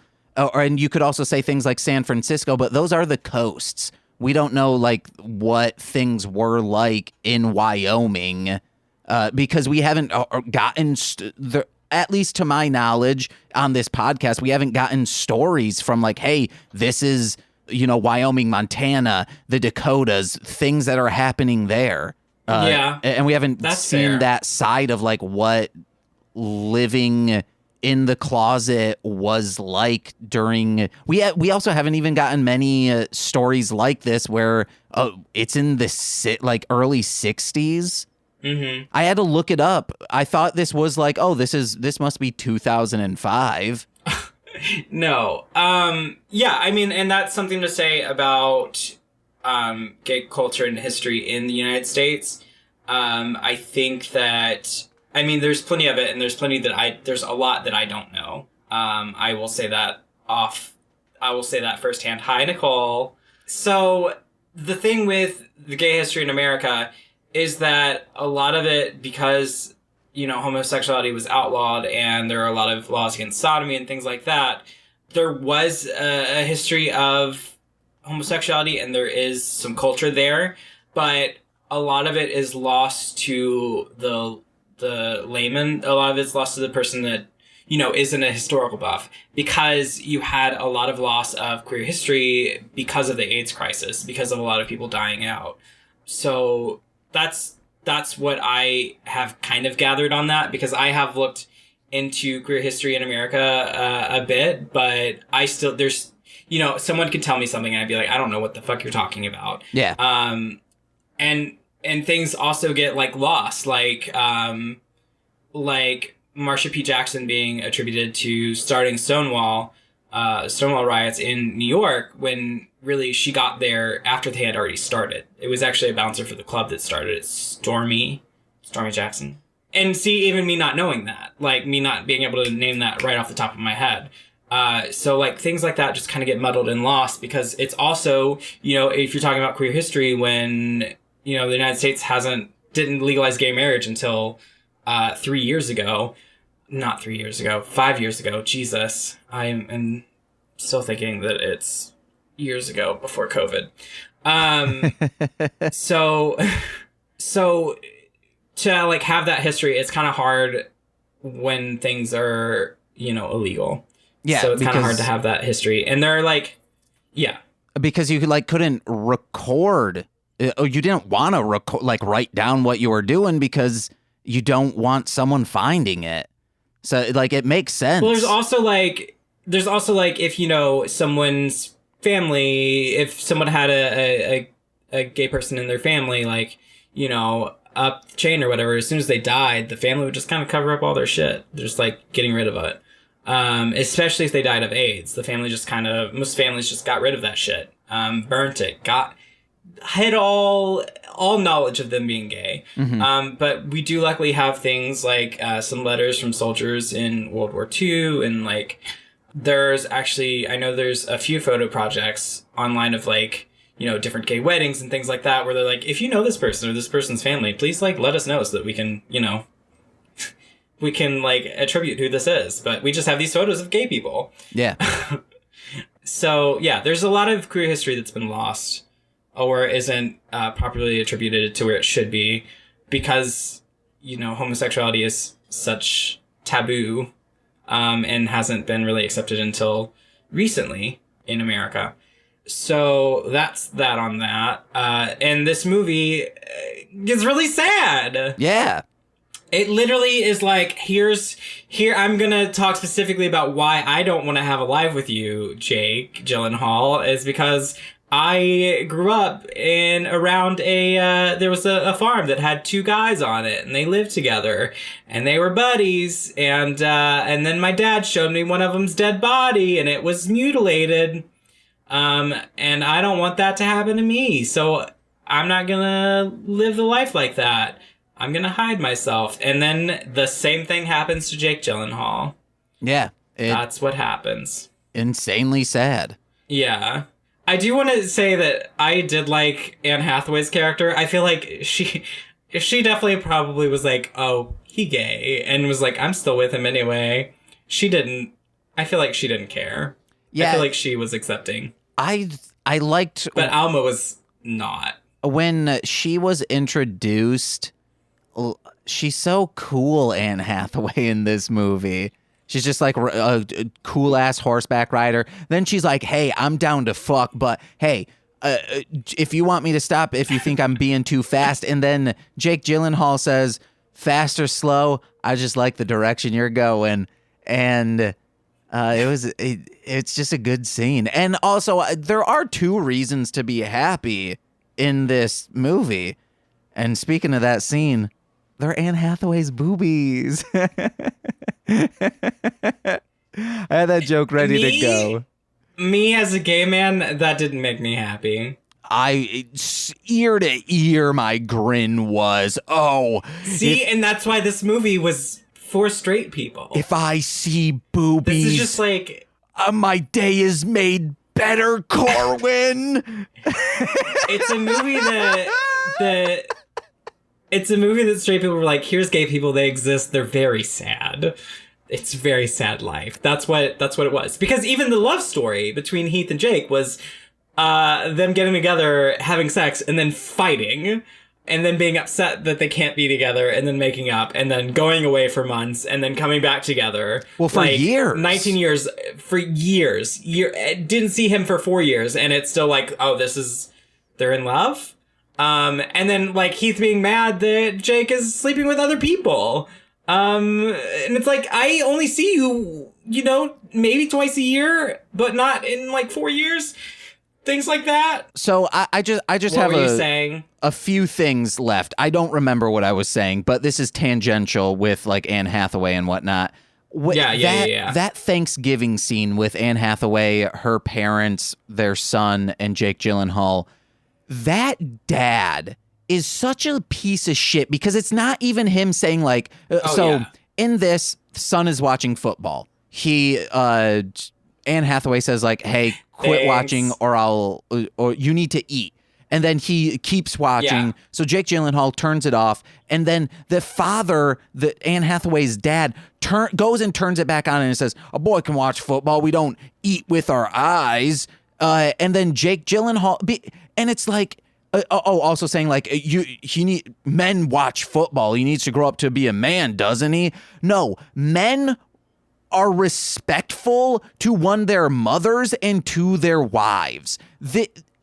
and you could also say things like San Francisco, but those are the coasts. We don't know like what things were like in Wyoming because we haven't gotten at least to my knowledge on this podcast, we haven't gotten stories from like, hey, this is, Wyoming, Montana, the Dakotas, things that are happening there. And we haven't seen that side of like what living in the closet was like during. We also haven't even gotten many stories like this where it's in the early 60s. Mm-hmm. I had to look it up. I thought this was like, this must be 2005. No. Yeah, I mean, and that's something to say about gay culture and history in the United States. I think that, I mean, there's plenty of it, and there's a lot that I don't know. I will say that firsthand. Hi, Nicole. So the thing with the gay history in America is that a lot of it, because, homosexuality was outlawed and there are a lot of laws against sodomy and things like that, there was a history of homosexuality and there is some culture there, but a lot of it is lost to the layman. A lot of it's lost to the person that, isn't a historical buff, because you had a lot of loss of queer history because of the AIDS crisis, because of a lot of people dying out. So that's what I have kind of gathered on that, because I have looked into queer history in America a bit, but I still, there's, someone could tell me something and I'd be like, I don't know what the fuck you're talking about. Yeah. And things also get like lost, like Marsha P. Jackson being attributed to starting Stonewall riots in New York, when really she got there after they had already started. It was actually a bouncer for the club that started it, Stormy Jackson. And see, even me not knowing that, like me not being able to name that right off the top of my head. So like things like that just kind of get muddled and lost, because it's also, if you're talking about queer history, when, the United States didn't legalize gay marriage until 3 years ago. Not 3 years ago, 5 years ago. Jesus. I am still thinking that it's years ago before COVID. So to like have that history, it's kind of hard when things are, illegal. Yeah. So it's kind of hard to have that history. And they're like, yeah. Because you couldn't record, or you didn't want to write down what you were doing because you don't want someone finding it. So it makes sense. Well, there's also if, someone's family, if someone had a gay person in their family, up the chain or whatever, as soon as they died, the family would just kind of cover up all their shit. They're just getting rid of it. Especially if they died of AIDS, most families just got rid of that shit. Burnt it, hid all knowledge of them being gay. Mm-hmm. But we do luckily have things like some letters from soldiers in World War II, and there's actually, I know there's a few photo projects online of different gay weddings and things like that, where they're like, if you know this person or this person's family, please let us know so that we can, we can attribute who this is. But we just have these photos of gay people. Yeah. So yeah, there's a lot of queer history that's been lost or isn't properly attributed to where it should be, because, homosexuality is such taboo and hasn't been really accepted until recently in America. So that's that on that. And this movie is really sad. Yeah. It literally is here, I'm going to talk specifically about why I don't want to have a life with you, Jake Gyllenhaal, is because I grew up around there was a farm that had two guys on it, and they lived together, and they were buddies, and then my dad showed me one of them's dead body, and it was mutilated, and I don't want that to happen to me, so I'm not gonna live the life like that. I'm gonna hide myself. And then the same thing happens to Jake Gyllenhaal. Yeah. That's what happens. Insanely sad. Yeah. I do want to say that I did like Anne Hathaway's character. I feel like she definitely probably was oh, he gay, and was I'm still with him anyway. I feel like she didn't care. Yeah. I feel like she was accepting. I liked... But Alma was not. When she was introduced, she's so cool, Anne Hathaway, in this movie. She's just like a cool-ass horseback rider. Then she's like, hey, I'm down to fuck, but hey, if you want me to stop, if you think I'm being too fast. And then Jake Gyllenhaal says, fast or slow, I just like the direction you're going. And it's just a good scene. And also, there are 2 reasons to be happy in this movie. And speaking of that scene, they're Anne Hathaway's boobies. I had that joke ready to go. Me as a gay man, that didn't make me happy. Ear to ear, my grin was, oh. See, and that's why this movie was for straight people. If I see boobies, this is just like... my day is made better, Corwin. It's a movie that it's a movie that straight people were like, here's gay people, they exist, they're very sad. It's a very sad life. That's what it was. Because even the love story between Heath and Jake was them getting together, having sex, and then fighting, and then being upset that they can't be together, and then making up, and then going away for months, and then coming back together. Well, for years. 19 years. For years. Didn't see him for 4 years, and it's still like, oh, they're in love? And then, like, Heath being mad that Jake is sleeping with other people. And it's like, I only see you, maybe twice a year, but not in, like, 4 years. Things like that. So I just what have were you saying? A few things left. I don't remember what I was saying, but this is tangential with, like, Anne Hathaway and whatnot. Yeah. That Thanksgiving scene with Anne Hathaway, her parents, their son, and Jake Gyllenhaal, that dad is such a piece of shit because it's not even him saying, like, in this, son is watching football. Anne Hathaway says, like, hey, quit watching or you need to eat. And then he keeps watching. Yeah. So Jake Gyllenhaal turns it off. And then the father, Anne Hathaway's dad, goes and turns it back on and says, a boy can watch football. We don't eat with our eyes. And then Jake Gyllenhaal, and it's like, also saying, like, men watch football. He needs to grow up to be a man, doesn't he? No, men are respectful to their mothers and to their wives.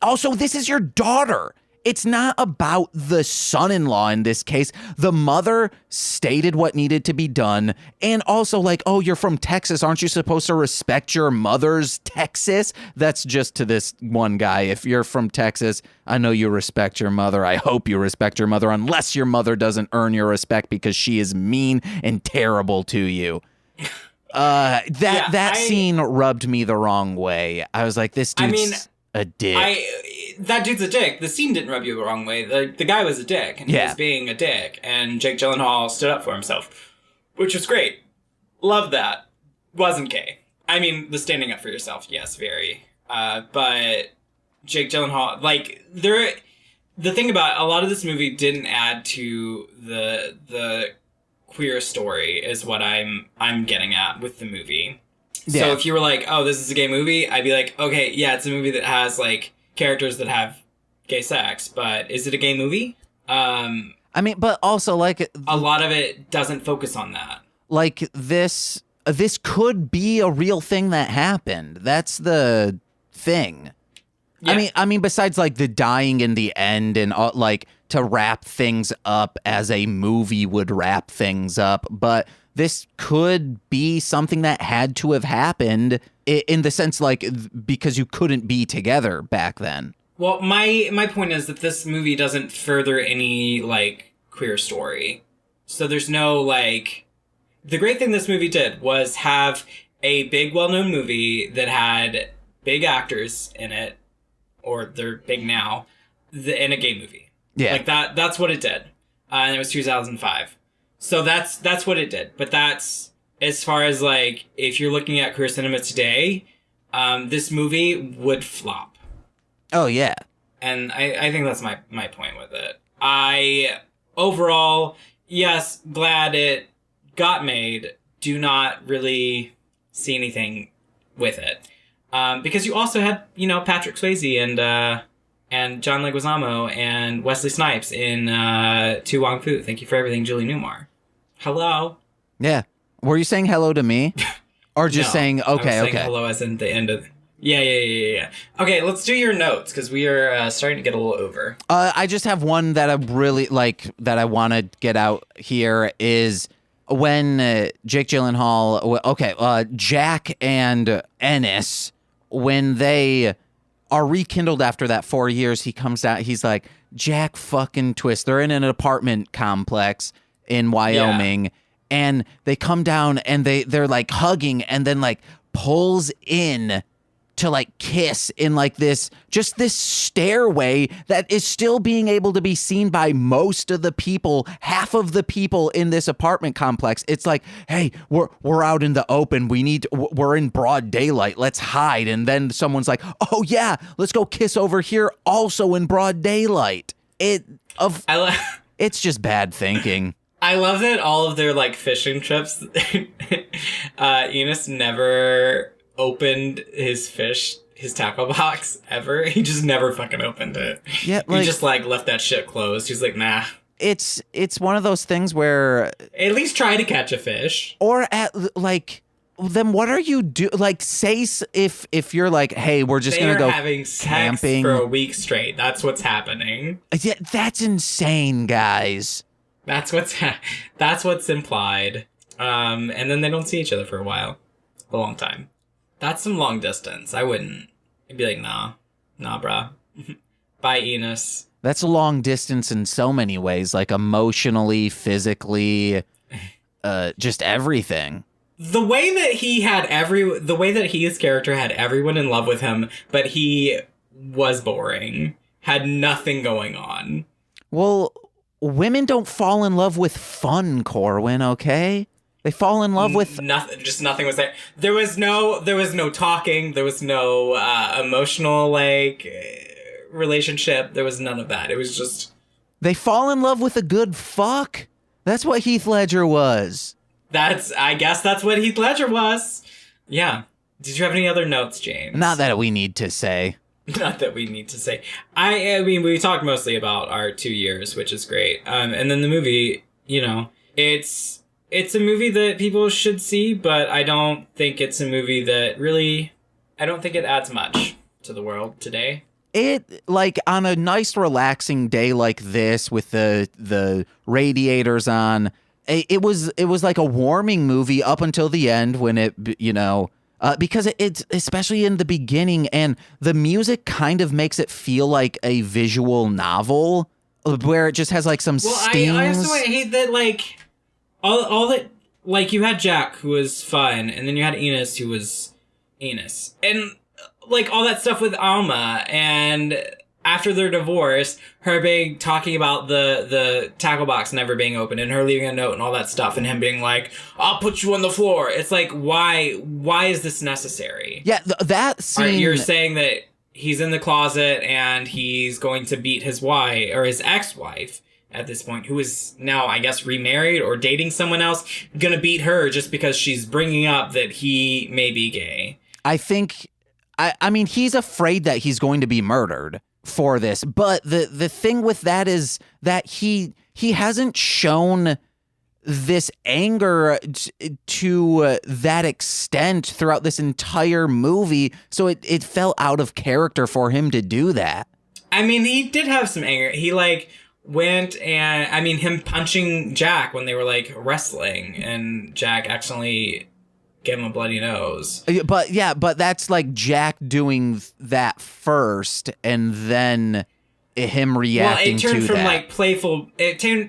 Also, this is your daughter. It's not about the son-in-law in this case. The mother stated what needed to be done. And also, like, oh, you're from Texas. Aren't you supposed to respect your mother's Texas? That's just to this one guy. If you're from Texas, I know you respect your mother. I hope you respect your mother, unless your mother doesn't earn your respect because she is mean and terrible to you. That scene rubbed me the wrong way. I was like, this dude's a dick. That dude's a dick. The scene didn't rub you the wrong way. The guy was a dick, and he was being a dick, and Jake Gyllenhaal stood up for himself, which was great. Loved that. Wasn't gay. I mean, the standing up for yourself, yes, very. But Jake Gyllenhaal, like, the thing about a lot of this movie didn't add to the queer story is what I'm getting at with the movie. Yeah. So if you were like, oh, this is a gay movie, I'd be like, okay, yeah, it's a movie that has, like, characters that have gay sex, but is it a gay movie? I mean, but also, like, a lot of it doesn't focus on that. Like, this could be a real thing that happened. That's the thing. Yeah. I mean, besides, like, the dying in the end and, like, to wrap things up as a movie would wrap things up, but this could be something that had to have happened in the sense, like, because you couldn't be together back then. Well, my point is that this movie doesn't further any, like, queer story. So there's no, like... The great thing this movie did was have a big, well-known movie that had big actors in it, or they're big now, in a gay movie. Yeah. Like, that's what it did. And it was 2005. So that's what it did. But that's, as far as, like, if you're looking at queer cinema today, this movie would flop. Oh, yeah. And I think that's my point with it. Overall, yes, glad it got made. Do not really see anything with it. Because you also had, Patrick Swayze and John Leguizamo and Wesley Snipes in To Wong Fu. Thank you for everything, Julie Newmar. Hello. Yeah. Were you saying hello to me? Or just saying, okay, I was saying okay. hello as in the end of... Yeah. Okay, let's do your notes, because we are starting to get a little over. I just have one that I really like, that I want to get out here, is when Jake Gyllenhaal... Jack and Ennis, when they are rekindled after that 4 years, he comes out, he's like, Jack fucking Twist. They're in an apartment complex in Wyoming, and they come down and they're like hugging, and then like pulls in to like kiss in like this stairway that is still being able to be seen by most of the people, half of the people in this apartment complex. It's like, hey, we're out in the open. We're in broad daylight. Let's hide. And then someone's like, oh yeah, let's go kiss over here also in broad daylight. It's just bad thinking. I love that all of their like fishing trips, Enos never opened his tackle box ever. He just never fucking opened it. Yeah, he just like left that shit closed. He's like, nah. It's one of those things where at least try to catch a fish. Or at like, then what are you do? Like, say if you're like, hey, we're just gonna go having camping sex for a week straight. That's what's happening. Yeah, that's insane, guys. That's what's implied. And then they don't see each other for a long time. That's some long distance. I wouldn't. I'd be like, nah, bruh. Bye, Enos. That's a long distance in so many ways, like emotionally, physically, just everything. The way that his character had everyone in love with him, but he was boring, had nothing going on. Well, women don't fall in love with fun, Corwin, okay? They fall in love with nothing. Just nothing was there. There was no talking. There was no emotional relationship. There was none of that. It was just they fall in love with a good fuck. That's what Heath Ledger was. I guess that's what Heath Ledger was. Yeah. Did you have any other notes, James? Not that we need to say. Not that we need to say. I mean, we talked mostly about our 2 years, which is great. And then the movie, it's a movie that people should see, but I don't think it's a movie that really... I don't think it adds much to the world today. It, like, on a nice, relaxing day like this with the radiators on, it was like a warming movie up until the end when it, because it's especially in the beginning, and the music kind of makes it feel like a visual novel where it just has, like, some stings. I also hate that, like... All that, like, you had Jack, who was fun, and then you had Enos, who was Enos. And, like, all that stuff with Alma, and after their divorce, her talking about the tackle box never being open, and her leaving a note and all that stuff, and him being like, I'll put you on the floor. It's like, why is this necessary? Yeah, that scene... You're saying that he's in the closet, and he's going to beat his wife, or his ex-wife, at this point, who is now, I guess, remarried or dating someone else, gonna beat her just because she's bringing up that he may be gay. I think, I mean, he's afraid that he's going to be murdered for this, but the thing with that is that he hasn't shown this anger to that extent throughout this entire movie, so it felt out of character for him to do that. I mean, he did have some anger. He, like... went and, I mean, him punching Jack when they were, like, wrestling, and Jack accidentally gave him a bloody nose. But that's, like, Jack doing that first, and then him reacting to that. It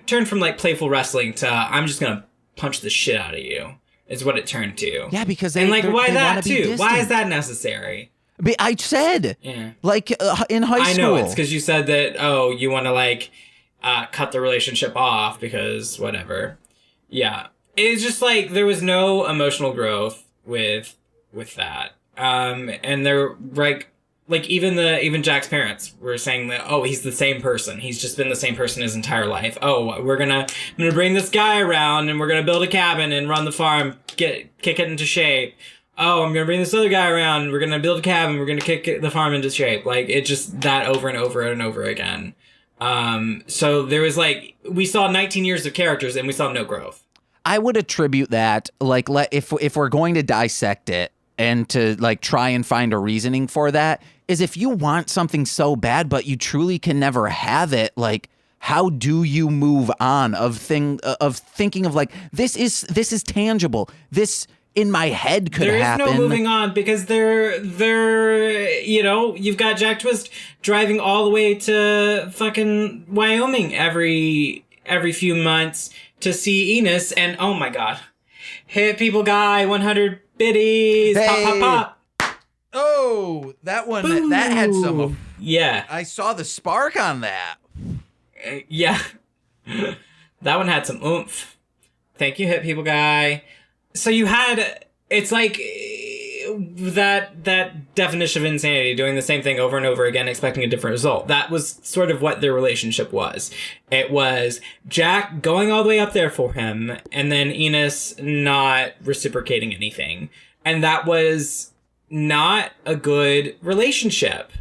turned from, like, playful wrestling to, I'm just gonna punch the shit out of you, is what it turned to. Yeah, because why that, too? Distant. Why is that necessary? I said, like, in high school. I know, it's because you said that, you want to, like... cut the relationship off because whatever. Yeah. It's just like there was no emotional growth with that. And they're like even Jack's parents were saying that, he's the same person. He's just been the same person his entire life. I'm gonna bring this guy around and we're gonna build a cabin and run the farm, kick it into shape. oh, I'm gonna bring this other guy around. We're gonna build a cabin. We're gonna kick the farm into shape. Like, it just that over and over and over again. So there was like, we saw 19 years of characters and we saw no growth. I would attribute that, like, if we're going to dissect it and to like try and find a reasoning for that, is if you want something so bad but you truly can never have it, like, how do you move on of thinking of like, this is tangible, this in my head could happen. There is no moving on, because they're you know, you've got Jack Twist driving all the way to fucking Wyoming every few months to see Enos, and oh my god, hit people guy 100 biddies, hey. Pop pop pop. Oh, that one. Boom. That had some. Yeah, I saw the spark on that. Yeah, that one had some oomph. Thank you, hit people guy. So you had, it's like that definition of insanity, doing the same thing over and over again, expecting a different result. That was sort of what their relationship was. It was Jack going all the way up there for him, and then Enos not reciprocating anything. And that was not a good relationship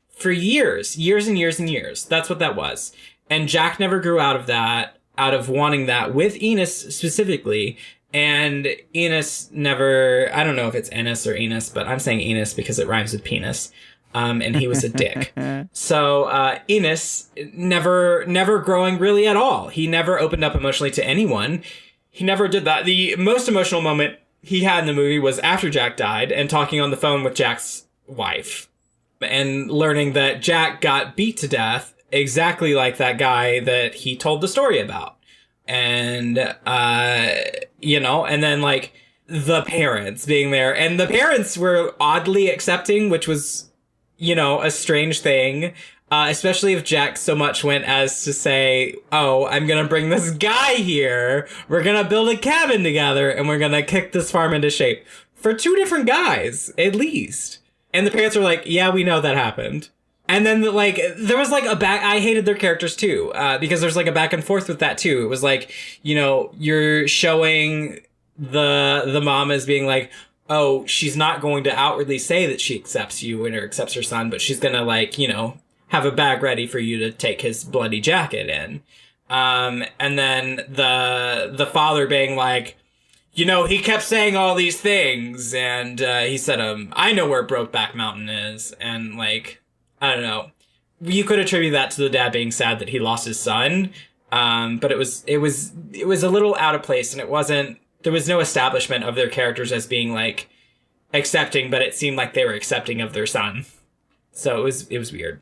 for years and years and years. That's what that was. And Jack never grew out of that, out of wanting that with Enos specifically. And Enos never, I don't know if it's Ennis or Enos, but I'm saying Enos because it rhymes with penis. And he was a dick. So, Enos never growing really at all. He never opened up emotionally to anyone. He never did that. The most emotional moment he had in the movie was after Jack died and talking on the phone with Jack's wife and learning that Jack got beat to death exactly like that guy that he told the story about. And, you know, and then like the parents being there, and the parents were oddly accepting, which was, you know, a strange thing. Especially if Jack so much went as to say, oh, I'm going to bring this guy here. We're going to build a cabin together and we're going to kick this farm into shape for two different guys, at least. And the parents were like, yeah, we know that happened. And then, like, there was, like, I hated their characters, too, because there's, like, a back and forth with that, too. It was, like, you know, you're showing the mom as being, like, oh, she's not going to outwardly say that she accepts you or accepts her son, but she's gonna, like, you know, have a bag ready for you to take his bloody jacket in. And then the father being, like, you know, he kept saying all these things, and he said, I know where Brokeback Mountain is, and, like... I don't know. You could attribute that to the dad being sad that he lost his son, but it was a little out of place, and it wasn't. There was no establishment of their characters as being like accepting, but it seemed like they were accepting of their son. So it was weird.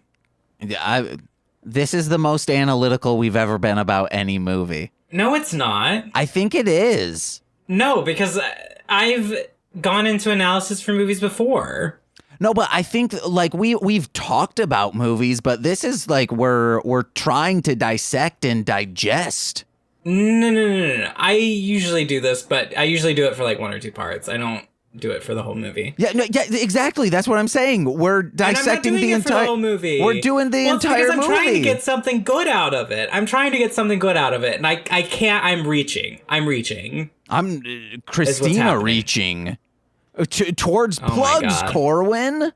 Yeah, this is the most analytical we've ever been about any movie. No, it's not. I think it is. No, because I've gone into analysis for movies before. No, but I think like we've talked about movies, but this is like we're trying to dissect and digest. No. I usually do this, but I usually do it for like one or two parts. I don't do it for the whole movie. Yeah, exactly. That's what I'm saying. We're dissecting the entire whole movie. We're doing the entire movie. I'm trying to get something good out of it. And I can't. I'm reaching. I'm Christina reaching. Towards plugs, Corwin.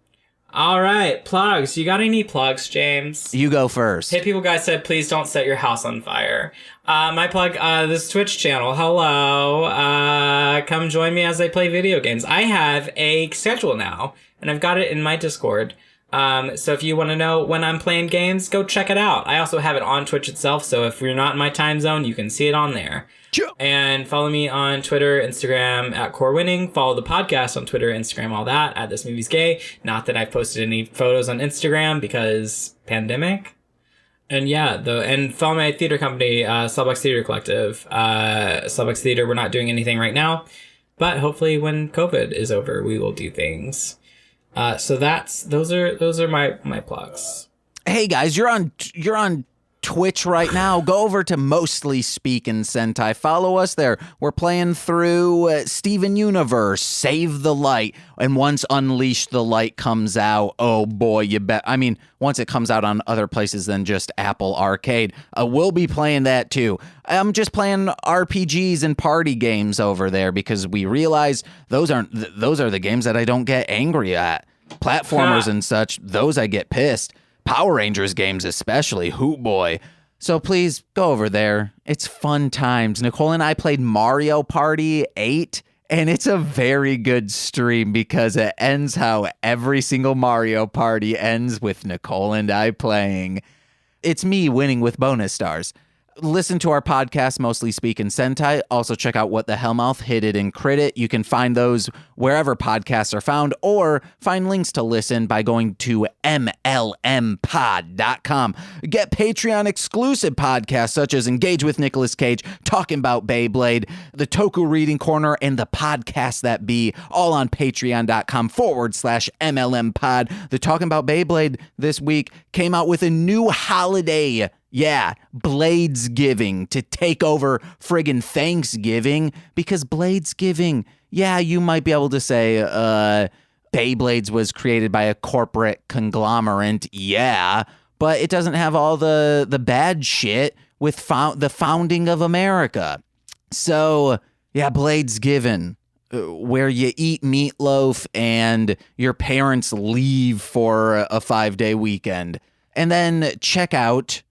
All right, plugs. You got any plugs, James? You go first. Hey, people guys said, please don't set your house on fire. My plug, this Twitch channel. Hello. Come join me as I play video games. I have a schedule now, and I've got it in my Discord. So if you want to know when I'm playing games, go check it out. I also have it on Twitch itself, so if you're not in my time zone, you can see it on there. And follow me on Twitter, Instagram at CoreWinning. Follow the podcast on Twitter, Instagram, all that at This Movie's Gay. Not that I've posted any photos on Instagram because pandemic. And yeah, and follow my theater company, Slubbox Theater Collective. Slubbox Theater, we're not doing anything right now, but hopefully when COVID is over, we will do things. So those are my plugs. Hey guys, you're on Twitch right now. Go over to Mostly Speakin' Sentai. Follow us there. We're playing through Steven Universe, Save the Light. And once Unleash the Light comes out, oh boy, you bet. I mean, once it comes out on other places than just Apple Arcade, we'll be playing that too. I'm just playing RPGs and party games over there because we realize those are the games that I don't get angry at. Platformers and such, those I get pissed. Power Rangers games especially, hoot boy. So please go over there. It's fun times. Nicole and I played Mario Party 8, and it's a very good stream because it ends how every single Mario Party ends, with Nicole and I playing. It's me winning with bonus stars. Listen to our podcast, Mostly Speakin' Sentai. Also check out What the Hellmouth, Hit It and Crit It. You can find those wherever podcasts are found, or find links to listen by going to mlmpod.com. Get Patreon exclusive podcasts such as Engage with Nicolas Cage, Talking About Beyblade, the Toku Reading Corner, and the Podcast That Be, all on patreon.com/mlmpod. The Talking About Beyblade this week came out with a new holiday. Yeah, Bladesgiving, to take over friggin' Thanksgiving, because Bladesgiving, yeah, you might be able to say, Beyblades was created by a corporate conglomerate, yeah, but it doesn't have all the bad shit with the founding of America. So, yeah, Bladesgiving, where you eat meatloaf and your parents leave for a 5-day weekend. And then check out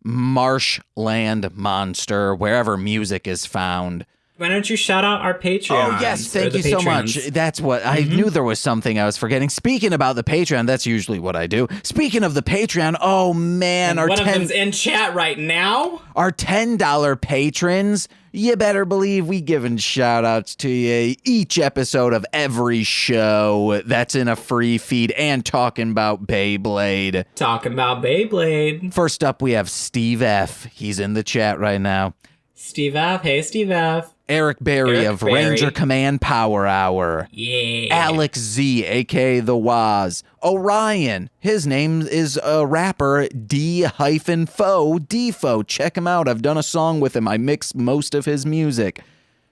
Marshland Monster, wherever music is found. Why don't you shout out our Patreon? Oh, yes, thank you so much. That's what I knew there was something I was forgetting. Speaking about the Patreon, that's usually what I do. Speaking of the Patreon, oh man, one of them's in chat right now. Our $10 patrons, you better believe we giving shout outs to you each episode of every show that's in a free feed and talking about Beyblade. Talking about Beyblade. First up, we have Steve F. He's in the chat right now. Steve F. Hey, Steve F. Eric Berry of Ranger Command Power Hour. Yeah. Alex Z, a.k.a. The Waz. Orion. His name is rapper D-Fo. D-Fo. Check him out. I've done a song with him. I mix most of his music.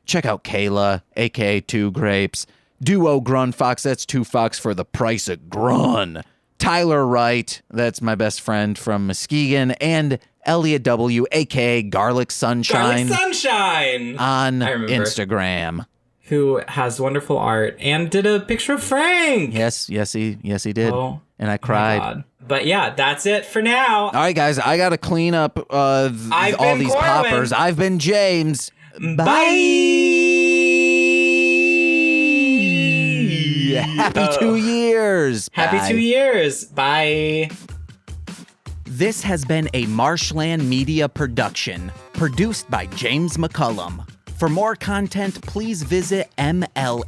Check out Kayla, a.k.a. Two Grapes. Duo Grun Fox. That's Two Fox for the price of Grun. Tyler Wright. That's my best friend from Muskegon. And Elliot W, a.k.a. Garlic Sunshine. Garlic Sunshine! On Instagram. Who has wonderful art and did a picture of Frank. Yes, he did. Oh, and I cried. God. But yeah, that's it for now. All right, guys, I got to clean up all these poppers. I've been James. Bye! Happy 2 years. Happy Bye. 2 years. Bye. This has been a Marshland Media production, produced by James McCullum. For more content, please visit mlmpod.com.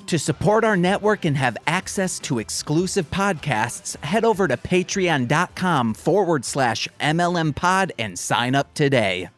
To support our network and have access to exclusive podcasts, head over to patreon.com/mlmpod and sign up today.